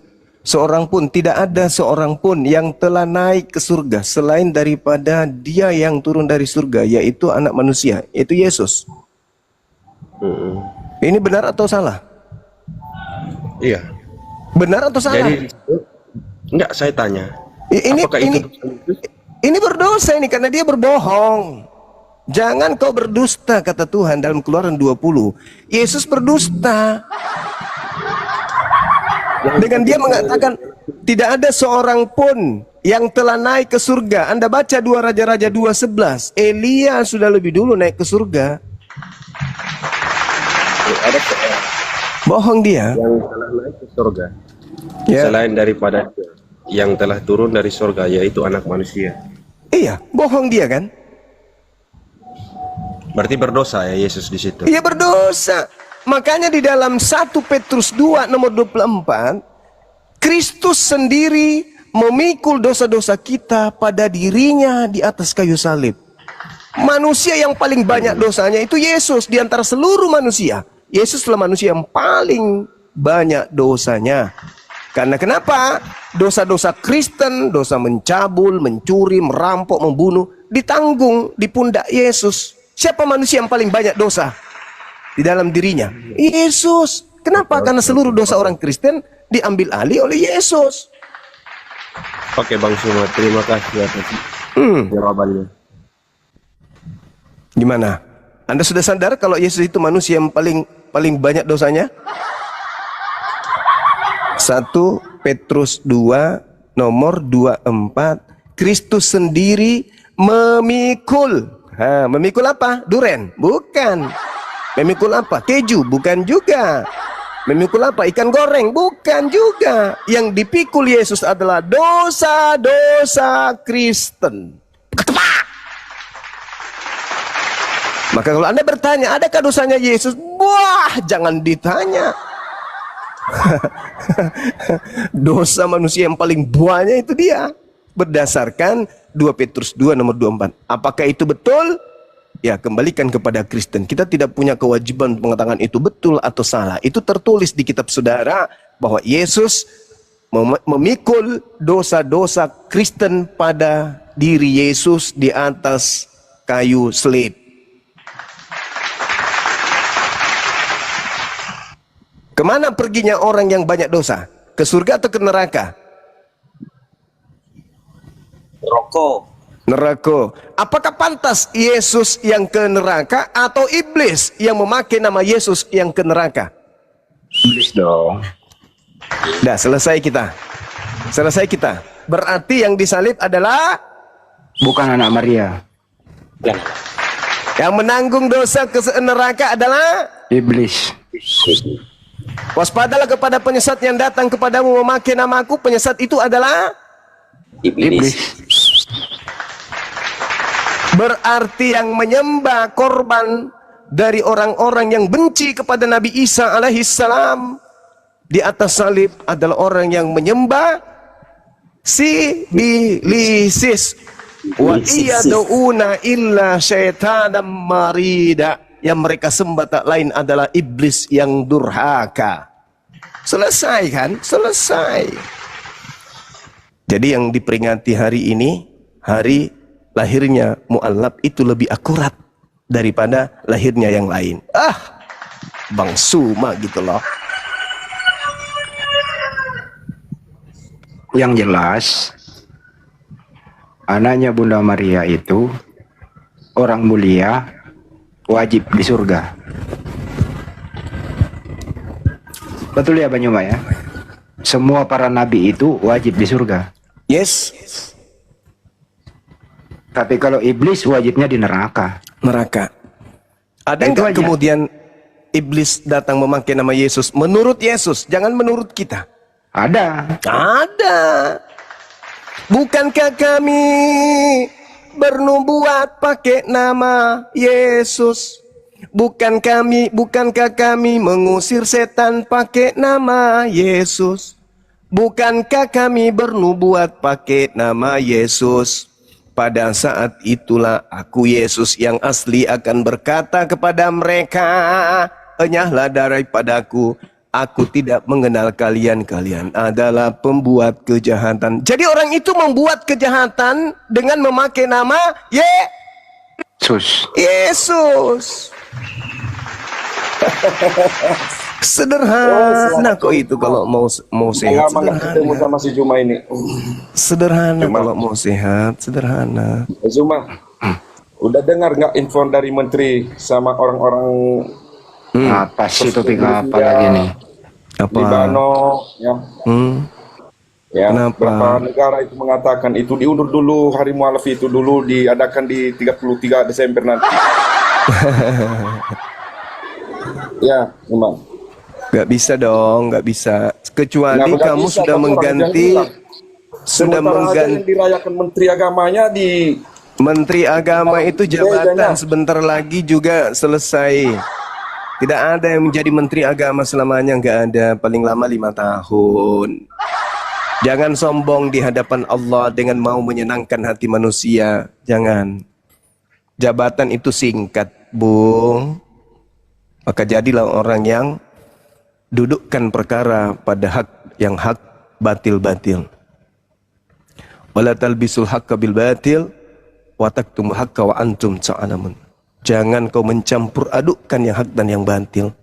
Tidak ada seorang pun yang telah naik ke surga selain daripada dia yang turun dari surga, yaitu anak manusia, yaitu Yesus. Ini benar atau salah? Iya. Benar atau salah? Jadi, enggak, saya tanya. Ini Apakah itu ini berdosa ini karena dia berbohong. Jangan kau berdusta, kata Tuhan dalam Keluaran 20. Yesus berdusta. Dengan dia mengatakan tidak ada seorang pun yang telah naik ke surga. Anda baca 2 Raja-Raja 2:11. Elia sudah lebih dulu naik ke surga. ada seorang Bohong dia. yang telah naik ke surga Ya. selain daripada yang telah turun dari surga, yaitu anak manusia? Iya, bohong dia kan? Berarti berdosa ya Yesus di situ. Ia berdosa. Makanya di dalam 1 Petrus 2 nomor 24, Kristus sendiri memikul dosa-dosa kita pada dirinya di atas kayu salib. Manusia yang paling banyak dosanya itu Yesus di antara seluruh manusia. Yesus adalah manusia yang paling banyak dosanya. Karena kenapa? Dosa-dosa Kristen, dosa mencabul, mencuri, merampok, membunuh, ditanggung di pundak Yesus. Siapa manusia yang paling banyak dosa di dalam dirinya? Yesus. Kenapa? Karena seluruh dosa orang Kristen diambil alih oleh Yesus. Oke Bang Suma, terima kasih atas jawabannya. Gimana? Anda sudah sadar kalau Yesus itu manusia yang paling banyak dosanya? 1 Petrus 2 nomor 24, Kristus sendiri memikul. Memikul apa? Duren? Bukan. Memikul apa? Keju? Bukan juga. Memikul apa? Ikan goreng? Bukan juga. Yang dipikul Yesus adalah dosa-dosa Kristen. Ketepak! Maka kalau Anda bertanya, adakah dosanya Yesus? Wah, jangan ditanya. Dosa manusia yang paling banyak itu dia. Berdasarkan 2 Petrus 2 nomor 24. Apakah itu betul? ya kembalikan kepada Kristen. Kita tidak punya kewajiban mengatakan itu betul atau salah. Itu tertulis di kitab saudara bahwa Yesus memikul dosa-dosa Kristen pada diri Yesus di atas kayu salib. Kemana perginya orang yang banyak dosa? Ke surga atau ke neraka? Neraka. Apakah pantas Yesus yang ke neraka atau iblis yang memakai nama Yesus yang ke neraka? Iblis dong. Dah selesai kita. Selesai kita. Berarti yang disalib adalah Bukan anak Maria. yang menanggung dosa ke neraka adalah Iblis. waspadalah kepada penyesat yang datang kepadamu memakai namaku. Penyesat itu adalah Iblis. berarti yang menyembah korban dari orang-orang yang benci kepada Nabi Isa alaihissalam di atas salib adalah orang yang menyembah si bilisis wa iyaduna illa syaitanam marida. Yang mereka sembah tak lain adalah iblis yang durhaka. Selesai kan? Selesai. Jadi yang diperingati hari ini, hari lahirnya mu'allaf itu lebih akurat daripada lahirnya yang lain. Bang Suma gitu loh. Yang jelas, anaknya Bunda Maria itu orang mulia, wajib di surga. Betul ya Banyuma ya? Semua para nabi itu wajib di surga. Yes. Tapi kalau iblis wajibnya di neraka. Neraka. Ada Itu enggak aja. kemudian iblis datang memakai nama Yesus? Menurut Yesus, jangan menurut kita. Ada. Ada. Bukankah kami bernubuat pakai nama Yesus? Bukankah kami mengusir setan pakai nama Yesus? Bukankah kami bernubuat pakai nama Yesus? Pada saat itulah aku Yesus yang asli akan berkata kepada mereka, enyahlah daripadaku, aku tidak mengenal kalian, kalian adalah pembuat kejahatan. Jadi orang itu membuat kejahatan dengan memakai nama Yesus. Sederhana kok itu kalau mau sehat. Ketemu sama si Juma ini. Sederhana kalau mau sehat, sederhana. Zuma, udah dengar nggak info dari menteri sama orang-orang Apa sih topik apa lagi nih? Apa? Libano, ya? Ya, Kenapa? beberapa negara itu mengatakan itu diundur dulu, hari mualaf itu dulu diadakan di 33 Desember nanti. Ya, memang. Gak bisa dong, gak bisa. Kecuali Kenapa nggak kamu bisa? sudah Kan orang mengganti, yang Sementara aja yang dirayakan menteri agamanya di Menteri Agama itu jabatan sebentar lagi juga selesai. Tidak ada yang menjadi Menteri Agama selamanya, nggak ada. Paling lama 5 tahun. Jangan sombong di hadapan Allah dengan mau menyenangkan hati manusia. Jangan. Jabatan itu singkat, Bung. Maka jadilah orang yang dudukkan perkara pada hak yang hak, batil-batil. Wala talbisul haqqa bil batil wa taktumul haqqa wa antum ta'lamun. Jangan kau mencampur adukkan yang hak dan yang batil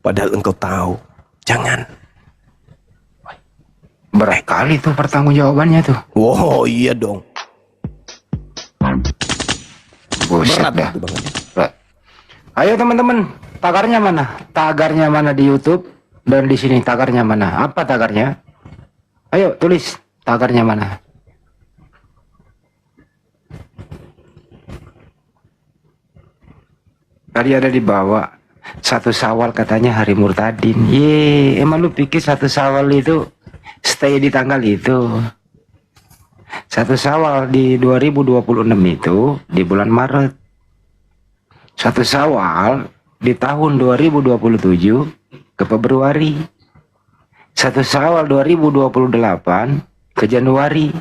padahal engkau tahu. Jangan. Berat kali tuh pertanggungjawabannya tuh. Wow, iya dong. Buset Berat dah. itu banget. Berat. Ayo teman-teman, tagarnya mana? Tagarnya mana di YouTube dan di sini tagarnya mana? Apa tagarnya? Ayo tulis tagarnya mana? Tadi ada di bawah 1 Syawal katanya hari murtadin. Ye, emang lu pikir 1 Syawal itu stay di tanggal itu? 1 Syawal di 2026 itu di bulan Maret. 1 Syawal di tahun 2027 ke Februari. 1 Syawal 2028 ke Januari.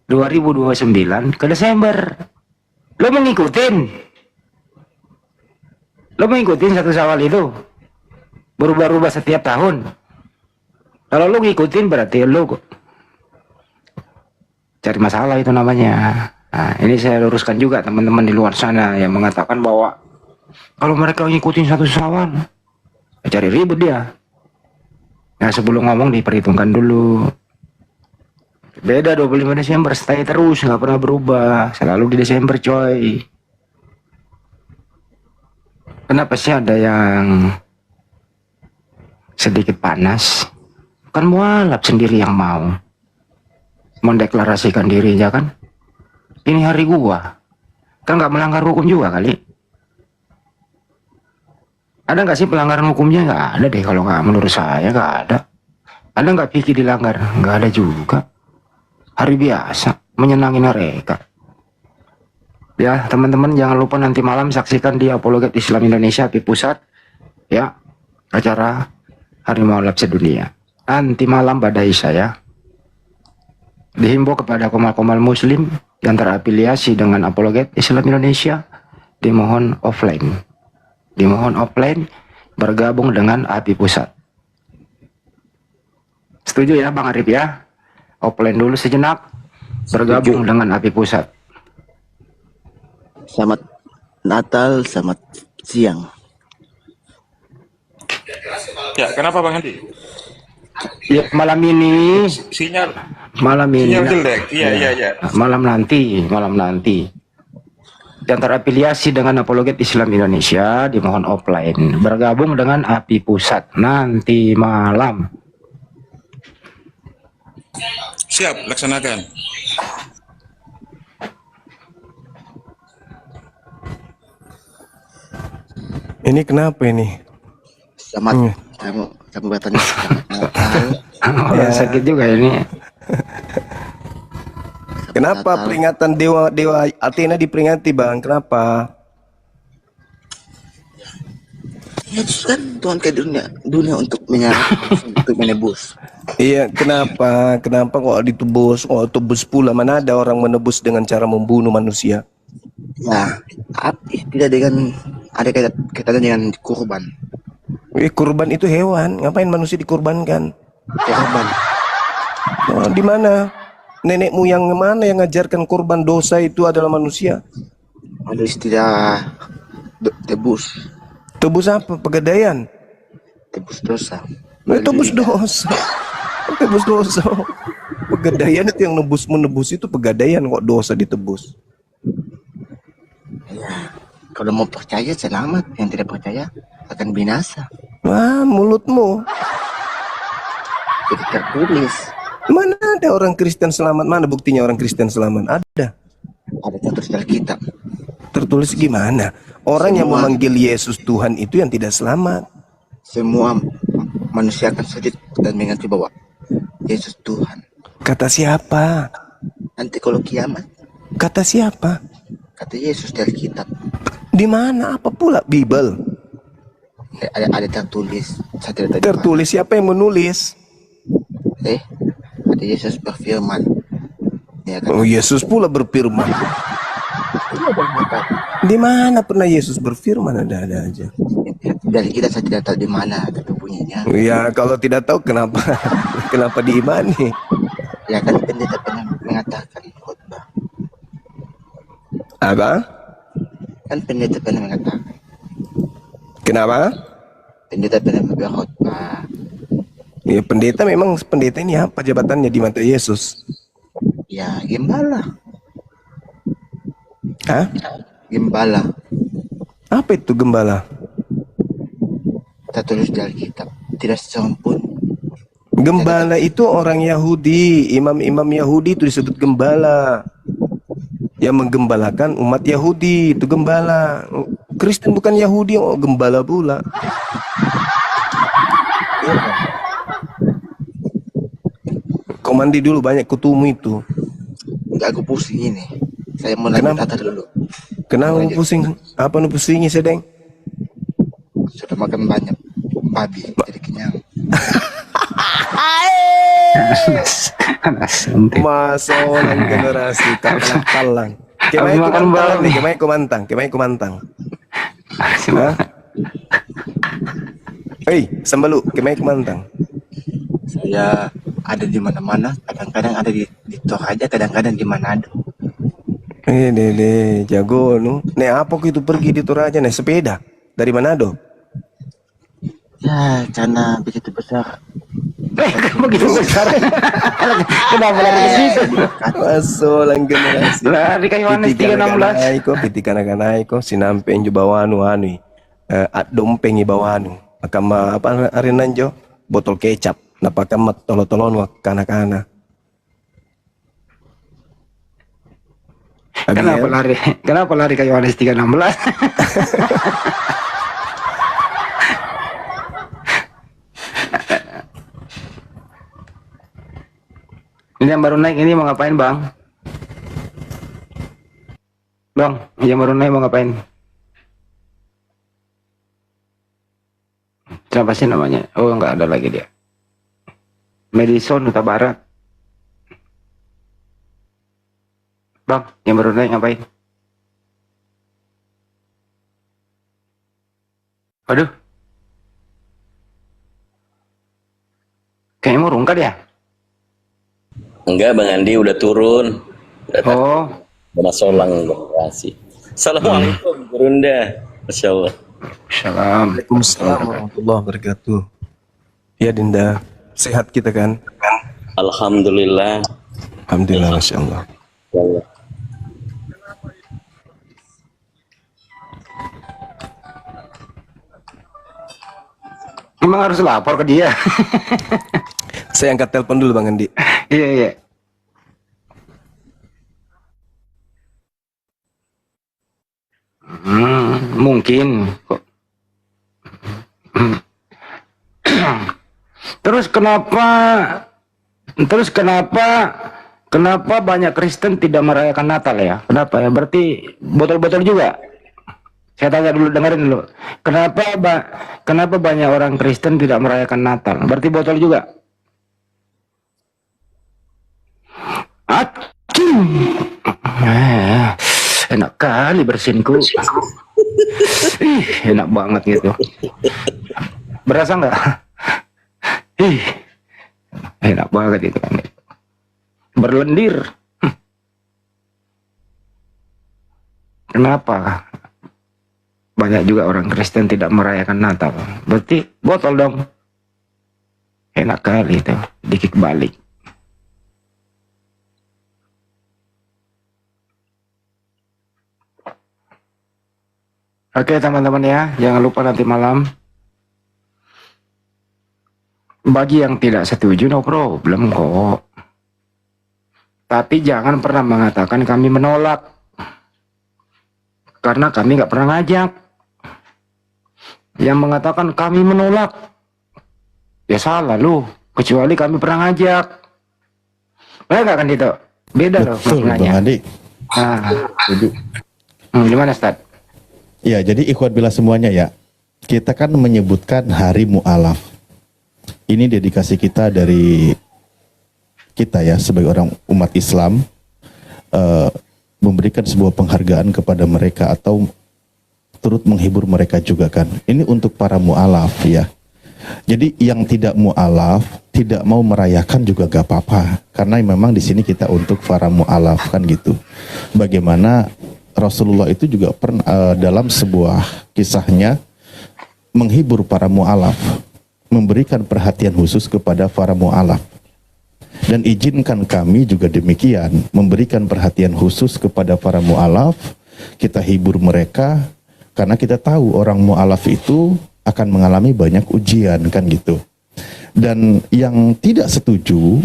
2029 ke Desember. Lo mengikutin? Lo mau ngikutin satu Syawal itu? Berubah-ubah setiap tahun. Kalau lo ngikutin berarti lo cari masalah itu namanya. Nah, ini saya luruskan juga teman-teman di luar sana yang mengatakan bahwa kalau mereka ngikutin satu Syawal, cari ribut dia. Nah, sebelum ngomong diperhitungkan dulu. Beda 25 Desember, stay terus, nggak pernah berubah. Selalu di Desember, coy. Kenapa sih ada yang sedikit panas? Kan mualaf sendiri yang mau mendeklarasikan dirinya kan. Ini hari gua. Kan nggak melanggar hukum juga kali. Ada nggak sih pelanggaran hukumnya? Nggak ada deh kalau nggak, menurut saya nggak ada. Ada nggak fikih dilanggar? Nggak ada juga. Hari biasa, menyenangi mereka. Ya teman-teman, jangan lupa nanti malam saksikan di Apologet Islam Indonesia di pusat ya, acara Hari Mualaf Sedunia. Nanti malam pada Isya ya. Dihimbau kepada komal-komal muslim yang terafiliasi dengan Apologet Islam Indonesia, dimohon offline. Dimohon offline bergabung dengan API Pusat. Setuju ya Bang Arif ya? Offline dulu sejenak, bergabung dengan API Pusat. Selamat Natal, selamat siang. Ya, kenapa Bang Andi? Ya, malam ini Sinyal jelek. Iya. Malam nanti. Yang terafiliasi dengan Apologet Islam Indonesia dimohon offline, bergabung dengan API Pusat nanti malam. Siap, laksanakan. Ini kenapa ini? Selamat kamu bertanya. Orang sakit juga ini. Kenapa peringatan dewa Athena diperingati, Bang? Kenapa? Yesus kan Tuhan ke dunia untuk untuk menebus. Iya, kenapa? Kenapa kok ditebus? Kok tebus pula? Mana ada orang menebus dengan cara membunuh manusia? Ya, tidak dengan ada kaitannya dengan kurban. Kurban itu hewan. Ngapain manusia dikurbankan? Kurban. Oh, di mana? Nenek moyang mana yang ngajarkan kurban dosa itu adalah manusia? Ada istilah tebus. Tebus apa? Pegadaian? Tebus dosa. Tebus dosa. Tebus dosa. Pegadaian itu yang menebus itu pegadaian, kok dosa ditebus. Ya, kalau mau percaya selamat, yang tidak percaya akan binasa. Wah, mulutmu. Jadi tertulis. Mana ada orang Kristen selamat? Mana buktinya orang Kristen selamat? Ada. Ada tertulis dalam kitab. Tertulis gimana? Orang yang memanggil Yesus Tuhan itu yang tidak selamat. Semua manusia akan sujud dan mengakui bahwa Yesus Tuhan. Kata siapa? Nanti kalau kiamat. Kata siapa? Kata Yesus dari kitab. Di mana? Apa pula? Bible. Ada tertulis. Saya tidak tahu tertulis siapa yang menulis? Ada Yesus berfirman. Ya kan? Oh, Yesus pula berfirman. Di mana pernah Yesus berfirman? Ada aja. Dari kita saya tidak tahu di mana tapi bunyinya. Ya kalau tidak tahu kenapa kenapa diimani? Ya kan pendeta pernah mengatakan khotbah. Apa? Kan pendeta pernah mengatakan. Kenapa? Pendeta pernah berkhotbah. Ya pendeta memang pendeta ini apa jabatannya di mata Yesus? Ya gembala. Hah? Gembala. Apa itu gembala? Tertulis di Alkitab. Tidak seorang pun. Gembala itu orang Yahudi, imam-imam Yahudi itu disebut gembala. Yang menggembalakan umat Yahudi itu gembala. Kristen bukan Yahudi, oh gembala pula. Kau mandi dulu banyak kutumu itu. Enggak, aku pusing ini. Saya mau lanjut tata dulu. Kenapa pusing? Apa nu pusingnya sedeng? Sudah makan banyak babi, jadi kenyang. Masa orang generasi kalang-kalang. Kemai kumantang nih, kemai kumantang. Sambalu, kemana mantang? Saya ada di mana-mana, kadang-kadang ada di Toraja, kadang-kadang di Manado. Dede, jago nu. Apa kau itu pergi di Toraja naik sepeda dari Manado? Ya, karena begitu besar. Begitu besar. Kenapa lari ke situ? Masuk lang generasi. Lari ke Yohanes 3:16. Pitikan ko sinamping jo bawanu at dompeng bawanu. Akama apa arinan jo? Botol kecap. Napakamat tolo-tolon wak kana-kana. Kenapa lari ke Yohanes 3:16? Ini yang baru naik ini mau ngapain, Bang? Bang, yang baru naik mau ngapain? Siapa sih namanya? Oh, nggak ada lagi dia. Madison Huta Barat. Bang, yang baru naik ngapain? Waduh. Kayaknya mau rungkat ya? Enggak, Bang Andi udah turun. Oh. Udah Solang kasih. Assalamualaikum, Burunda. Masya Allah. Waalaikumsalam warahmatullahi wabarakatuh. Ya Dinda, sehat kita kan? Alhamdulillah. Alhamdulillah, Masya Allah. Ya Allah. Emang harus lapor ke dia? Saya angkat telepon dulu Bang Andi. Iya. Mungkin. Terus kenapa banyak Kristen tidak merayakan Natal ya? Kenapa ya? Berarti botol-botol juga. Saya tanya dulu, dengerin dulu. Kenapa banyak orang Kristen tidak merayakan Natal? Berarti botol juga. Enak kali bersinku. Enak banget gitu. Berasa nggak? Enak banget itu kan. Berlendir. Kenapa banyak juga orang Kristen tidak merayakan Natal? Berarti botol dong. Enak kali itu, dikik balik. Oke teman-teman ya, jangan lupa nanti malam. Bagi yang tidak setuju no problem kok. Tapi jangan pernah mengatakan kami menolak. Karena kami nggak pernah ngajak. Yang mengatakan kami menolak, ya salah lu. Kecuali kami pernah ngajak. Benar nggak kan itu? Beda loh maknanya. Bang Andi. Gimana Ustaz? Ya, jadi ikhwan bila semuanya ya. Kita kan menyebutkan hari mu'alaf. Ini dedikasi kita dari kita ya sebagai orang umat Islam, memberikan sebuah penghargaan kepada mereka atau turut menghibur mereka juga kan. Ini untuk para mu'alaf ya. Jadi yang tidak mu'alaf, tidak mau merayakan juga gak apa-apa. Karena memang di sini kita untuk para mu'alaf kan gitu. Bagaimana Rasulullah itu juga pernah dalam sebuah kisahnya menghibur para mu'alaf, memberikan perhatian khusus kepada para mu'alaf. Dan izinkan kami juga demikian, memberikan perhatian khusus kepada para mu'alaf, kita hibur mereka, karena kita tahu orang mu'alaf itu akan mengalami banyak ujian kan gitu. Dan yang tidak setuju,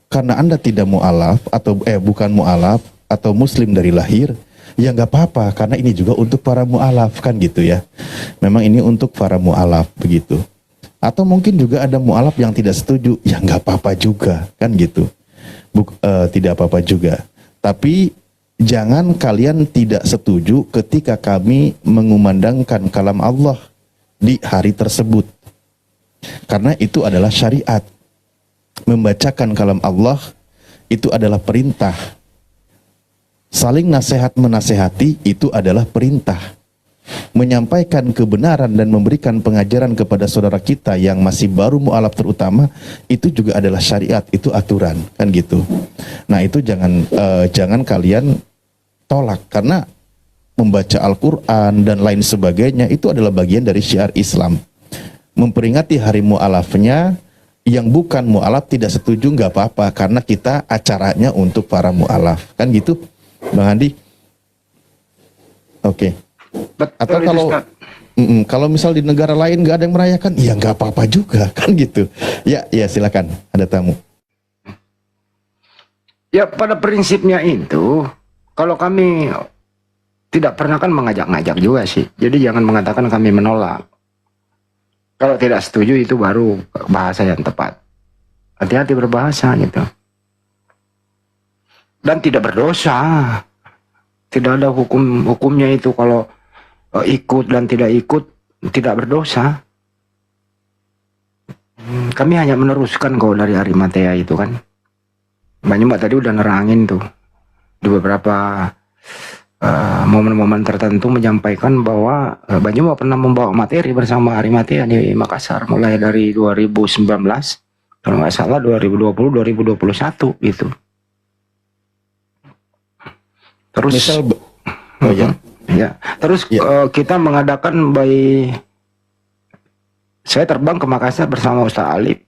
karena Anda tidak mu'alaf, atau bukan mu'alaf, atau muslim dari lahir, ya nggak apa-apa, karena ini juga untuk para mu'alaf kan gitu ya. Memang ini untuk para mu'alaf begitu. Atau mungkin juga ada mu'alaf yang tidak setuju, ya nggak apa-apa juga kan gitu. Tidak apa-apa juga. Tapi jangan kalian tidak setuju ketika kami mengumandangkan kalam Allah di hari tersebut. Karena itu adalah syariat. Membacakan kalam Allah itu adalah perintah. Saling nasihat menasehati itu adalah perintah. menyampaikan kebenaran dan memberikan pengajaran kepada saudara kita yang masih baru mualaf terutama, itu juga adalah syariat, itu aturan, kan gitu. Nah itu jangan kalian tolak, karena membaca Al-Quran dan lain sebagainya itu adalah bagian dari syiar Islam. Memperingati hari mualafnya, yang bukan mualaf tidak setuju nggak apa-apa, karena kita acaranya untuk para mualaf, kan gitu, Bang Andi? Oke. Atau kalau misal di negara lain nggak ada yang merayakan, ya nggak apa-apa juga, kan gitu. Ya silakan, ada tamu. Ya pada prinsipnya itu, kalau kami tidak pernah kan mengajak-ngajak juga sih. Jadi jangan mengatakan kami menolak. Kalau tidak setuju itu baru bahasa yang tepat. Hati-hati berbahasa gitu. Dan tidak berdosa. Tidak ada hukumnya itu kalau ikut dan tidak ikut tidak berdosa. Kami hanya meneruskan kok dari Arimatea itu kan. Mbak Nyumbak tadi udah nerangin tuh di beberapa momen-momen tertentu menyampaikan bahwa Mbak Nyumbak pernah membawa materi bersama Arimatea di Makassar mulai dari 2019 kalau nggak salah 2020-2021 gitu. Terus misal terus kita mengadakan saya terbang ke Makassar bersama Ustaz Alif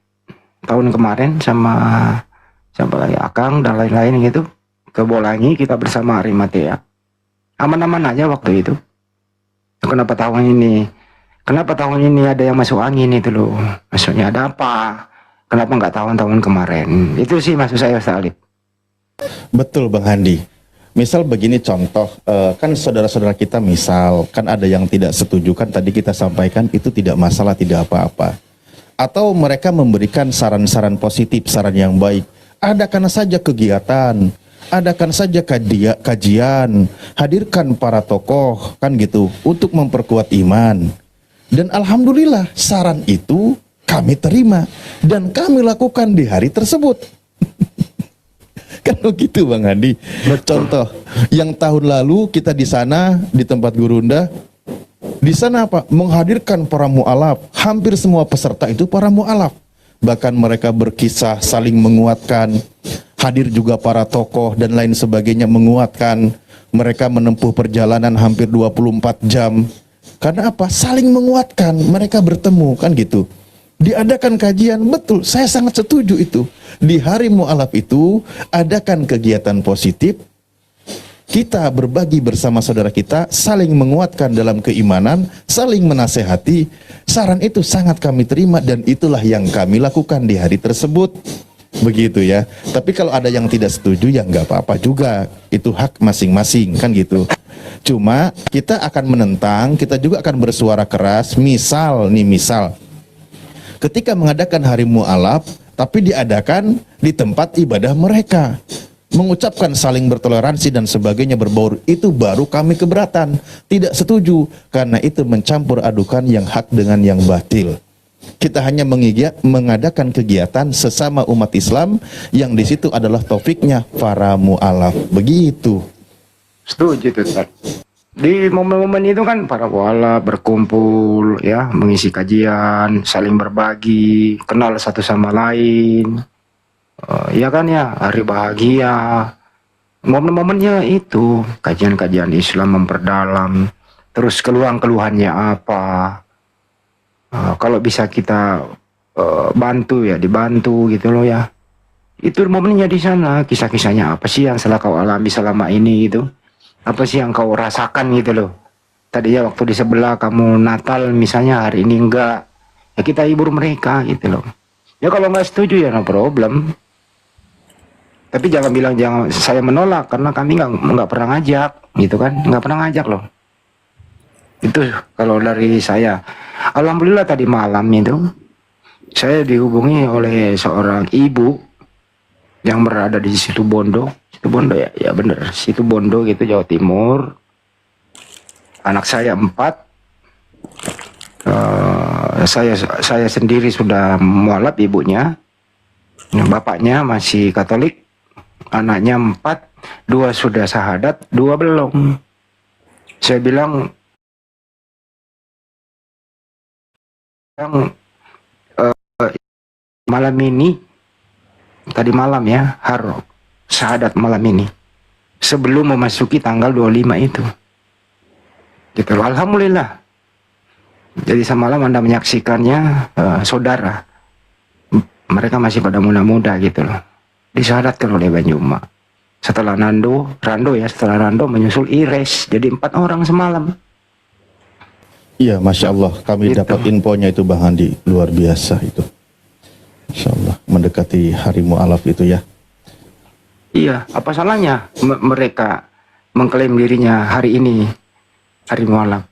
tahun kemarin sama Akang dan lain-lain gitu ke Bolangi, kita bersama Arimatea aman-aman aja waktu itu. Kenapa tahun ini ada yang masuk angin itu loh, maksudnya ada apa, kenapa nggak tahun-tahun kemarin, itu sih maksud saya Ustaz Alif. Betul Bang Handi. Misal begini contoh, kan saudara-saudara kita misal, kan ada yang tidak setuju, kan tadi kita sampaikan itu tidak masalah, tidak apa-apa. Atau mereka memberikan saran-saran positif, saran yang baik. Adakan saja kegiatan, adakan saja kajian, hadirkan para tokoh, kan gitu, untuk memperkuat iman. Dan Alhamdulillah, saran itu kami terima, dan kami lakukan di hari tersebut. Kan begitu Bang Handi. Contoh, yang tahun lalu kita di sana di tempat Gurunda, di sana apa? Menghadirkan para mualaf. Hampir semua peserta itu para mualaf. Bahkan mereka berkisah saling menguatkan. Hadir juga para tokoh dan lain sebagainya menguatkan. Mereka menempuh perjalanan hampir 24 jam. Karena apa? Saling menguatkan. Mereka bertemu, kan gitu. Diadakan kajian, betul, saya sangat setuju itu. Di hari mualaf itu, adakan kegiatan positif, kita berbagi bersama saudara kita, saling menguatkan dalam keimanan, saling menasehati. Saran itu sangat kami terima dan itulah yang kami lakukan di hari tersebut. Begitu ya. Tapi kalau ada yang tidak setuju, ya nggak apa-apa juga. Itu hak masing-masing, kan gitu. Cuma kita akan menentang, kita juga akan bersuara keras. Misal, ketika mengadakan hari mualaf, tapi diadakan di tempat ibadah mereka, mengucapkan saling bertoleransi dan sebagainya berbaur, itu baru kami keberatan, tidak setuju, karena itu mencampur adukan yang hak dengan yang batil. Kita hanya mengadakan kegiatan sesama umat Islam yang di situ adalah taufiknya para mualaf, begitu. Setuju tuh Ustaz. Di momen-momen itu kan para mualaf berkumpul ya, mengisi kajian, saling berbagi, kenal satu sama lain. Ya kan ya, hari bahagia. Momen-momennya itu, kajian-kajian Islam memperdalam, terus keluhan-keluhannya apa. Kalau bisa kita bantu ya, dibantu gitu loh ya. Itu momennya di sana, kisah-kisahnya apa sih yang telah kau alami selama ini gitu. Apa sih yang kau rasakan gitu loh. Tadi ya waktu di sebelah kamu Natal misalnya, hari ini enggak. Ya kita hibur mereka gitu loh. Ya kalau nggak setuju ya no problem. Tapi jangan bilang jangan saya menolak, karena kami nggak pernah ngajak gitu kan. Nggak pernah ngajak loh. Itu kalau dari saya. Alhamdulillah tadi malam itu saya dihubungi oleh seorang ibu yang berada di Situbondo ya bener, Situbondo gitu, Jawa Timur. Anak saya 4. Saya sendiri sudah mualaf, ibunya, bapaknya masih Katolik, anaknya 4, 2 sudah syahadat, 2 belum. Saya bilang malam ini, tadi malam ya, syahadat malam ini, sebelum memasuki tanggal 25 itu. Gitu loh, alhamdulillah. Jadi semalam Anda menyaksikannya, saudara, mereka masih pada muda-muda gitu loh, disyahadatkan oleh Banjuma. Setelah setelah Rando menyusul Ires, jadi 4 orang semalam. Iya, Masya Allah, kami Gitu. dapat infonya itu Bang Andi, luar biasa itu. Masya Allah, mendekati hari mu'alaf itu ya. Iya, apa salahnya mereka mengklaim dirinya hari ini hari mualaf?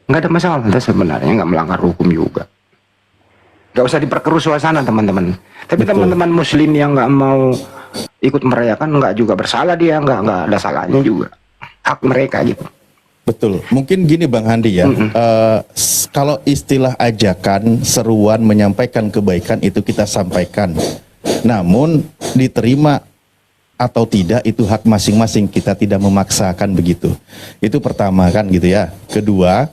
Nggak ada masalah sebenarnya, nggak melanggar hukum juga. Nggak usah diperkeruh suasana teman-teman. Tapi teman-teman Muslim yang nggak mau ikut merayakan nggak juga bersalah, dia nggak ada salahnya juga. Hak mereka gitu. Betul. Mungkin gini Bang Handi ya, kalau istilah ajakan, seruan, menyampaikan kebaikan itu kita sampaikan. Namun diterima atau tidak itu hak masing-masing, kita tidak memaksakan begitu. Itu pertama kan gitu ya. Kedua,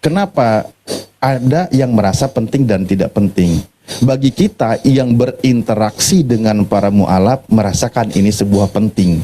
kenapa ada yang merasa penting dan tidak penting? Bagi kita yang berinteraksi dengan para mu'alaf merasakan ini sebuah penting.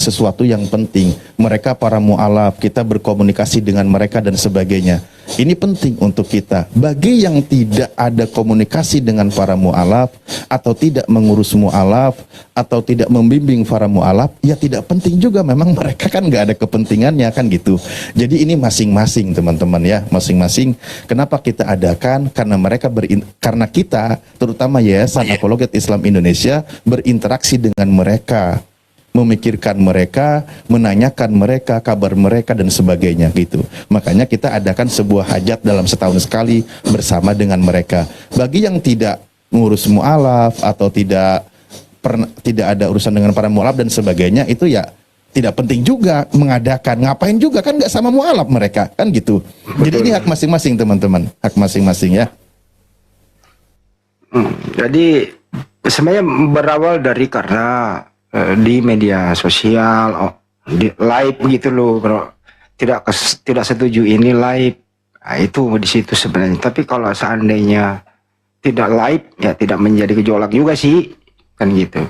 Sesuatu yang penting. Mereka para mu'alaf, kita berkomunikasi dengan mereka dan sebagainya. Ini penting untuk kita. Bagi yang tidak ada komunikasi dengan para mu'alaf, atau tidak mengurus mu'alaf, atau tidak membimbing para mu'alaf, ya tidak penting juga. Memang mereka kan nggak ada kepentingannya kan gitu. Jadi ini masing-masing teman-teman ya, masing-masing. Kenapa kita adakan? Karena kita, terutama Yayasan Apologet Islam Indonesia, berinteraksi dengan mereka, memikirkan mereka, menanyakan mereka, kabar mereka dan sebagainya gitu. Makanya kita adakan sebuah hajat dalam setahun sekali bersama dengan mereka. Bagi yang tidak ngurus mu'alaf atau tidak ada urusan dengan para mu'alaf dan sebagainya, itu ya tidak penting juga mengadakan. Ngapain juga kan nggak sama mu'alaf mereka kan gitu. Jadi ini hak masing-masing teman-teman, hak masing-masing ya. Jadi sebenarnya berawal dari karena di media sosial, di live begitu loh, kalau tidak setuju ini live, nah, itu di situ sebenarnya. Tapi kalau seandainya tidak live, ya tidak menjadi gejolak juga sih, kan gitu.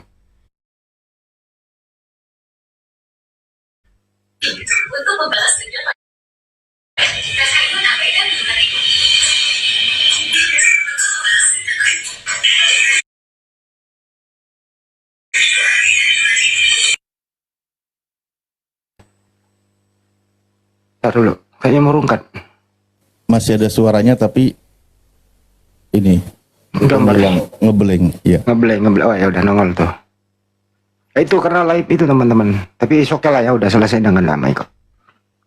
Untuk membahas tujuan Dulu, kayaknya merungkat. Masih ada suaranya tapi ini ngeblank, ya. Ngeblank. Oh ya udah nongol tuh. Itu karena live itu teman-teman. Tapi oke lah ya, udah selesai dengan damai kok.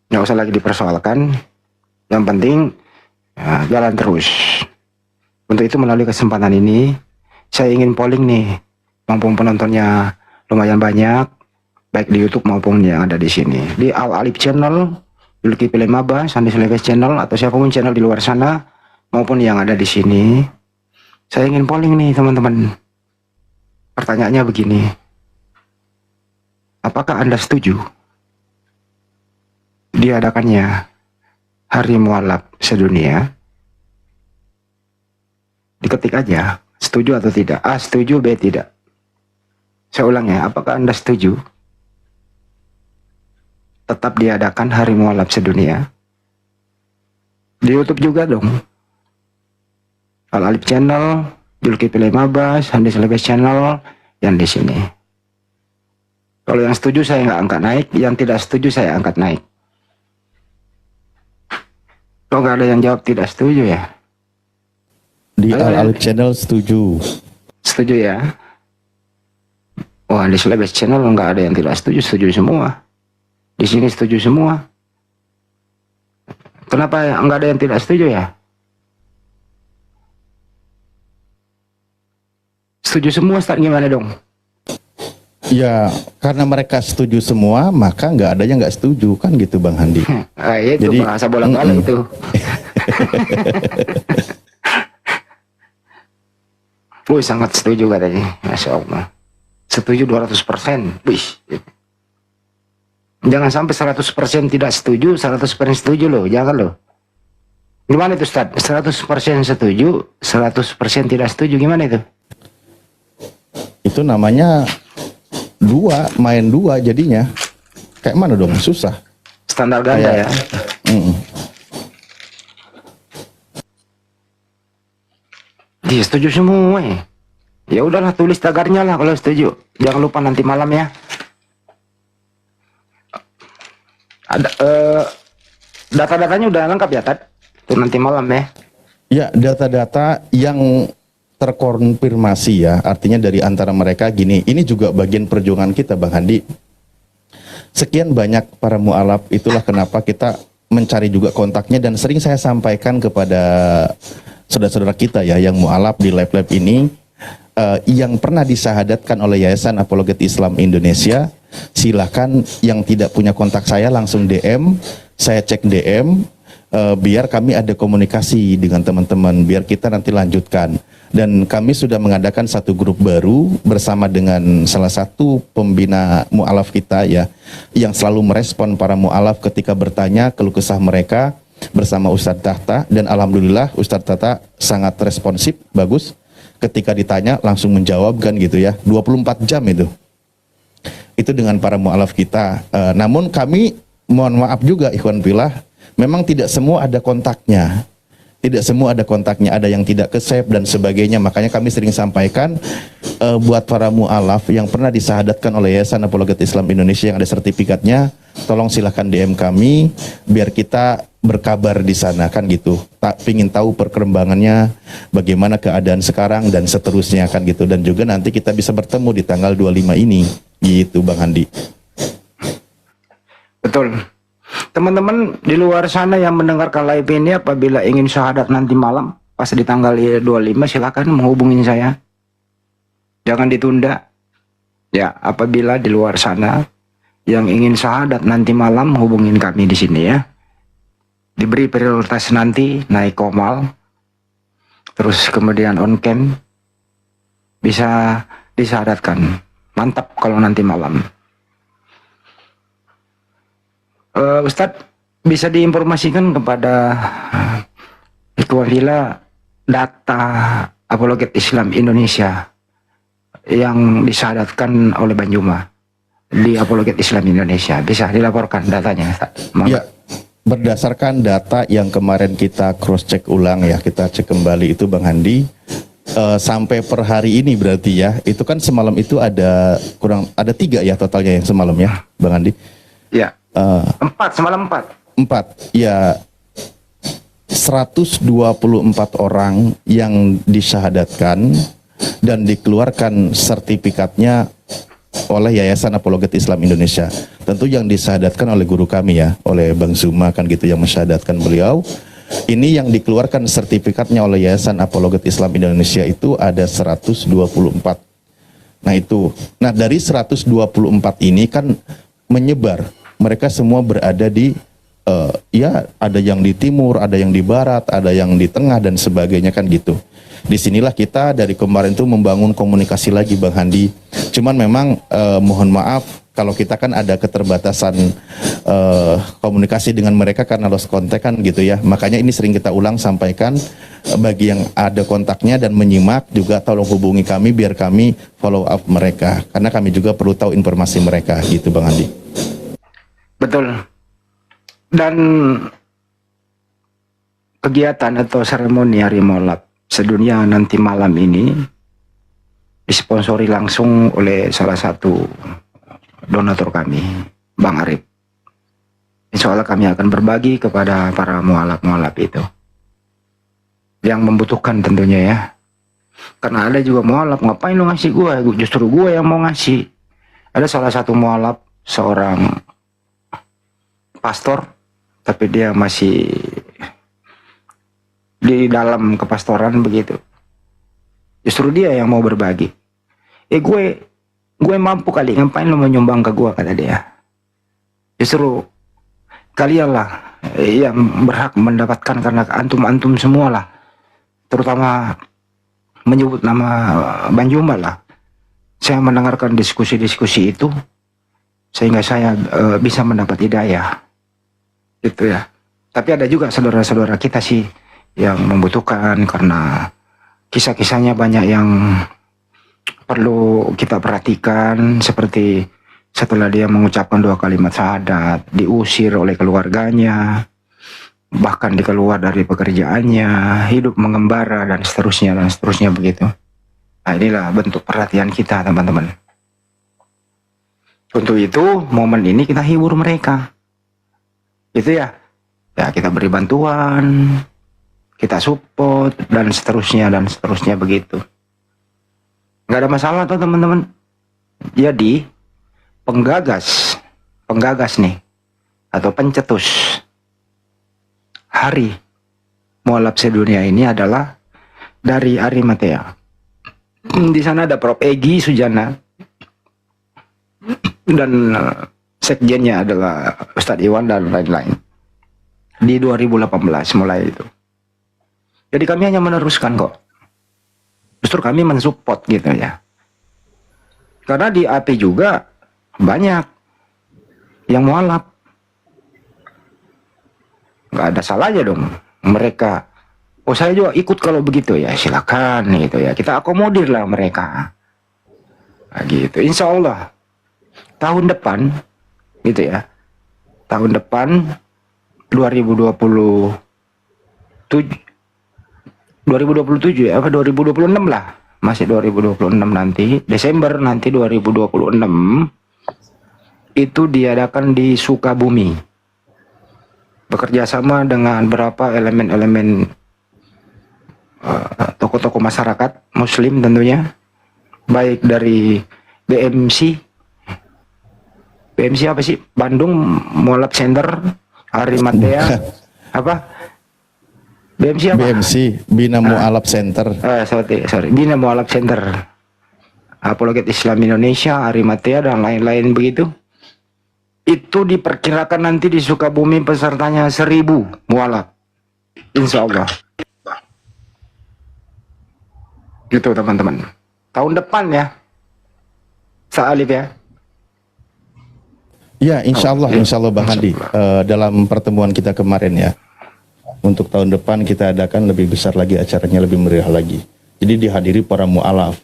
Nggak usah lagi dipersoalkan. Yang penting ya, jalan terus. Untuk itu melalui kesempatan ini, saya ingin polling nih, mumpung penontonnya lumayan banyak, baik di YouTube maupun yang ada di sini. Di Al Alif Channel, Zulkifli Maba, Sandi Selebes Channel, atau siapapun channel di luar sana maupun yang ada di sini, saya ingin polling nih teman-teman. Pertanyaannya begini, apakah Anda setuju diadakannya Hari Mu'alaf sedunia? Diketik aja, setuju atau tidak. A setuju, B tidak. Saya ulang ya, apakah Anda setuju tetap diadakan Hari Mu'alaf sedunia? Di YouTube juga dong. Al Alif Channel, Zulkifli Maba, Sandi Selebes Channel, yang di sini. Kalau yang setuju saya nggak angkat naik, yang tidak setuju saya angkat naik. Kok nggak ada yang jawab tidak setuju ya? Di Al Alif Channel setuju. Setuju ya? Wah, di Selebes Channel nggak ada yang tidak setuju, setuju semua. Di sini setuju semua. Kenapa nggak ada yang tidak setuju ya? Setuju semua, Ustaz, gimana dong? Ya, karena mereka setuju semua, maka nggak ada yang nggak setuju kan gitu Bang Handi. Itu jadi, bahasa bolak-balik itu. Wih, sangat setuju katanya, Masya Allah. Setuju 200%. Wih. Jangan sampai 100% tidak setuju, 100% setuju loh, jangan loh. Gimana itu Ustaz? 100% setuju, 100% tidak setuju, gimana itu? Itu namanya main dua jadinya. Kayak mana dong? Susah. Standar ganda ya. Dia setuju semua. Ya udahlah, tulis tagarnya lah kalau setuju. Jangan lupa nanti malam ya. Ada data-datanya udah lengkap ya, Tad? Itu nanti malam ya. Ya, data-data yang terkonfirmasi ya, artinya dari antara mereka gini, ini juga bagian perjuangan kita Bang Handi. Sekian banyak para mu'alaf, itulah kenapa kita mencari juga kontaknya, dan sering saya sampaikan kepada saudara-saudara kita ya yang mu'alaf di lab-lab ini, yang pernah disahadatkan oleh Yayasan Apologet Islam Indonesia, silakan yang tidak punya kontak saya langsung DM, saya cek DM, biar kami ada komunikasi dengan teman-teman, biar kita nanti lanjutkan. Dan kami sudah mengadakan satu grup baru bersama dengan salah satu pembina mu'alaf kita ya, yang selalu merespon para mu'alaf ketika bertanya keluh kesah mereka bersama Ustadz Tahta, dan alhamdulillah Ustadz Tahta sangat responsif, bagus. Ketika ditanya langsung menjawab kan gitu ya, 24 jam itu dengan para mu'alaf kita. Namun kami mohon maaf juga ikhwan fillah, memang tidak semua ada kontaknya. Tidak semua ada kontaknya, ada yang tidak ke-save dan sebagainya. Makanya kami sering sampaikan buat para mu'alaf yang pernah disahadatkan oleh Yayasan Apologet Islam Indonesia yang ada sertifikatnya, tolong silahkan DM kami biar kita berkabar di sana kan gitu. Tak pingin tahu perkembangannya, bagaimana keadaan sekarang dan seterusnya kan gitu, dan juga nanti kita bisa bertemu di tanggal 25 ini gitu Bang Handi. Betul. Teman-teman di luar sana yang mendengarkan live ini, apabila ingin syahadat nanti malam pas di tanggal 25, silakan menghubungin saya. Jangan ditunda. Ya, apabila di luar sana yang ingin syahadat nanti malam, hubungin kami di sini ya. Diberi prioritas nanti naik komal, terus kemudian on cam, bisa disyahadatkan. Mantap kalau nanti malam. Ustadz, bisa diinformasikan kepada Ikhwan Fillah data Apologet Islam Indonesia yang disyahadatkan oleh Bang Juma di Apologet Islam Indonesia, bisa dilaporkan datanya Ustadz? Ya, berdasarkan data yang kemarin kita cross check ulang ya, kita cek kembali itu Bang Handi, sampai per hari ini berarti ya, itu kan semalam itu ada 3 ya totalnya yang semalam ya Bang Handi. Ya. 4 semalam 4 ya, 124 orang yang disyahadatkan dan dikeluarkan sertifikatnya oleh Yayasan Apologet Islam Indonesia. Tentu yang disyahadatkan oleh guru kami ya, oleh Bang Zuma kan gitu yang mensyahadatkan beliau. Ini yang dikeluarkan sertifikatnya oleh Yayasan Apologet Islam Indonesia itu ada 124. Nah itu, dari 124 ini kan menyebar. Mereka semua berada di, ya ada yang di timur, ada yang di barat, ada yang di tengah dan sebagainya kan gitu. Disinilah kita dari kemarin tuh membangun komunikasi lagi Bang Handi. Cuman memang mohon maaf kalau kita kan ada keterbatasan komunikasi dengan mereka karena lost contact kan gitu ya. Makanya ini sering kita ulang sampaikan, bagi yang ada kontaknya dan menyimak juga tolong hubungi kami biar kami follow up mereka. Karena kami juga perlu tahu informasi mereka gitu Bang Handi. Betul. Dan kegiatan atau seremoni Hari Maulid sedunia nanti malam ini disponsori langsung oleh salah satu donatur kami, Bang Arif. Insya Allah kami akan berbagi kepada para mualaf-mualaf itu yang membutuhkan tentunya ya. Karena ada juga mualaf, ngapain lu ngasih gua? Justru gua yang mau ngasih. Ada salah satu mualaf, seorang pastor, tapi dia masih di dalam kepastoran begitu. Justru dia yang mau berbagi. Gue mampu kali, ngapain lu menyumbang ke gue, kata dia. Justru kalianlah yang berhak mendapatkan, karena antum-antum semualah, terutama menyebut nama Bang Juma lah. Saya mendengarkan diskusi-diskusi itu sehingga saya bisa mendapat hidayah. Gitu ya. Tapi ada juga saudara-saudara kita sih yang membutuhkan, karena kisah-kisahnya banyak yang perlu kita perhatikan, seperti setelah dia mengucapkan 2 kalimat syahadat, diusir oleh keluarganya, bahkan dikeluar dari pekerjaannya, hidup mengembara, dan seterusnya begitu. Nah, inilah bentuk perhatian kita, teman-teman. Untuk itu, momen ini kita hibur mereka. Itu ya. Ya, kita beri bantuan, kita support, dan seterusnya begitu. Nggak ada masalah tuh, teman-teman. Jadi, penggagas nih, atau pencetus hari mualaf sedunia ini adalah dari Arimatea. Di sana ada Prof. Egi Sujana, dan sekjennya adalah Ustadz Iwan dan lain-lain. Di 2018 mulai itu. Jadi kami hanya meneruskan kok. Justru kami mensupport gitu ya. Karena di AP juga banyak yang mualaf. Nggak ada salahnya dong mereka. Oh, saya juga ikut kalau begitu ya, silakan gitu ya. Kita akomodir lah mereka. Nah, gitu. Insya Allah tahun depan gitu ya. Tahun depan 2027 ya, apa 2026 lah, masih 2026 nanti, Desember nanti 2026 itu diadakan di Sukabumi, bekerja sama dengan beberapa elemen-elemen tokoh-tokoh masyarakat Muslim tentunya, baik dari BMC apa sih, Bandung Mualaf Center, Arimatea, apa? BMC apa? BMC, Bina Mualaf Center. Sorry, Bina Mualaf Center, Apologet Islam Indonesia, Arimatea, dan lain-lain begitu. Itu diperkirakan nanti di Sukabumi pesertanya 1000 mualaf, insya Allah. Gitu teman-teman. Tahun depan ya, Sa'alif ya. Ya, insya Allah Bang Handi. Dalam pertemuan kita kemarin ya, untuk tahun depan kita adakan lebih besar lagi, acaranya lebih meriah lagi. Jadi dihadiri para mu'alaf.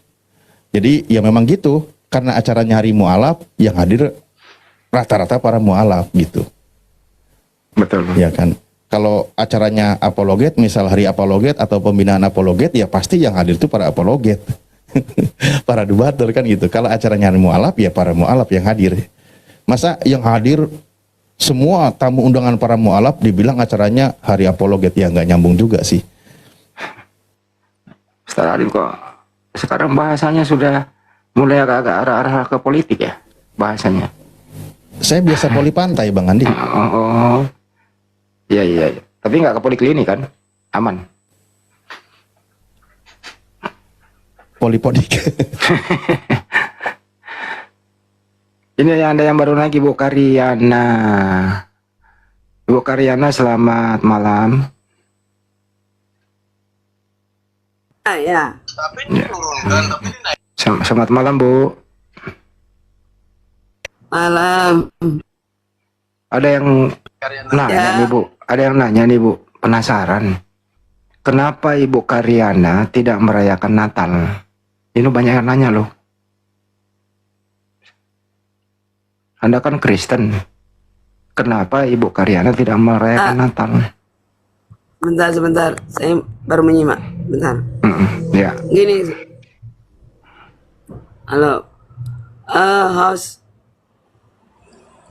Jadi ya memang gitu, karena acaranya hari mu'alaf, yang hadir rata-rata para mu'alaf gitu. Betul. Ya kan. Kalau acaranya apologet, misal hari apologet atau pembinaan apologet, ya pasti yang hadir itu para apologet. Para debater kan gitu. Kalau acaranya hari mu'alaf, ya para mu'alaf yang hadir. Masa yang hadir semua tamu undangan para mu'alaf dibilang acaranya hari apologet, ya nggak nyambung juga sih. Ustaz Alim kok sekarang bahasanya sudah mulai agak-agak arah-arah ke politik ya bahasanya. Saya biasa poli pantai Bang Andi. Iya. Tapi nggak ke poliklinik kan? Aman. Polipodik. Ini ada yang baru lagi, Bu Karyana. Bu Karyana, selamat malam. Ya. Selamat malam, Bu. Malam. Ada yang nanya nih, Bu. Ada yang nanya nih, Bu. Penasaran. Kenapa Ibu Karyana tidak merayakan Natal? Ini banyak yang nanya loh. Anda kan Kristen. Kenapa Ibu Karyana tidak merayakan Natal? Sebentar. Saya baru menyimak. Bentar. Ya. Gini. Halo. Host.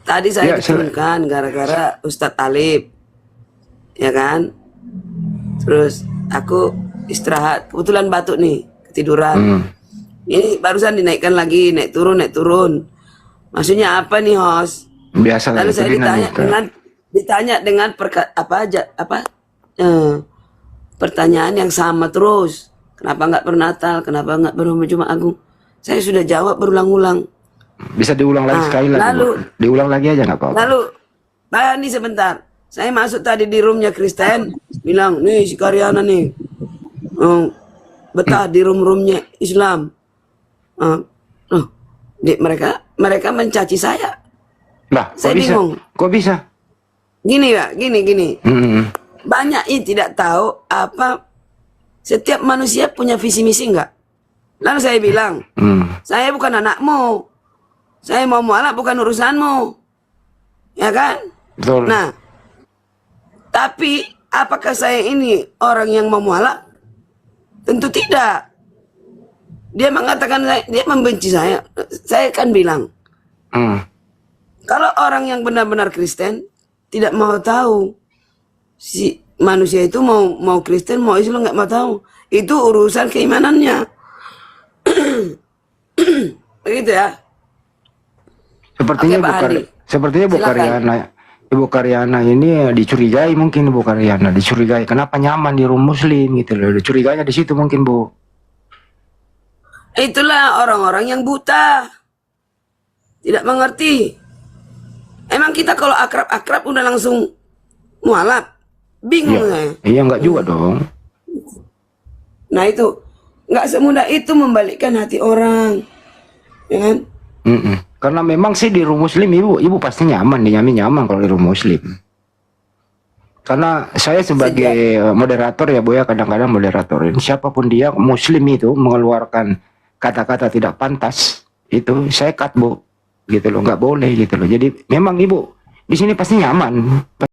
Tadi saya diturunkan gara-gara Ustadz Talib. Ya kan? Terus aku istirahat. Kebetulan batuk nih. Ketiduran. Ini barusan dinaikkan lagi. Naik turun. Maksudnya apa nih, host? Biasa. Lalu saya ditanya dengan pertanyaan yang sama terus. Kenapa nggak bernatal? Kenapa nggak berumah Jumat Agung? Saya sudah jawab berulang-ulang. Bisa diulang lagi sekali lagi. Lalu diulang lagi aja nggak apa-apa. Lalu, Bani sebentar. Saya masuk tadi di roomnya Kristen, bilang, nih si Karyana nih, betah di room-roomnya Islam. Mereka mencaci saya. Lah, saya bingung. Kok bisa? Gini Pak, gini. Banyak yang tidak tahu apa setiap manusia punya visi misi enggak. Lalu saya bilang, saya bukan anakmu. Saya mau mualaf bukan urusanmu. Ya kan? Betul. Nah, tapi apakah saya ini orang yang mau mualaf? Tentu tidak. Dia mengatakan dia membenci saya. Saya kan bilang, kalau orang yang benar-benar Kristen tidak mau tahu si manusia itu mau Kristen mau Islam, nggak mau tahu, itu urusan keimanannya. Begitu ya. Sepertinya Ibu Karyana ini dicurigai, mungkin Ibu Karyana dicurigai kenapa nyaman di room Muslim gitu loh. Curiganya di situ mungkin, Bu. Itulah orang-orang yang buta, tidak mengerti. Emang kita kalau akrab-akrab udah langsung mualaf, bingung saya. Iya, enggak juga dong. Nah itu nggak semudah itu membalikkan hati orang, ya kan? Karena memang sih di room Muslim ibu pasti nyaman, nyaman kalau di room Muslim. Karena saya sebagai moderator ya Bu ya, kadang-kadang moderatorin siapapun dia Muslim itu mengeluarkan kata-kata tidak pantas, itu saya cut Bu, gitu loh, nggak boleh gitu loh. Jadi memang ibu di sini pasti nyaman.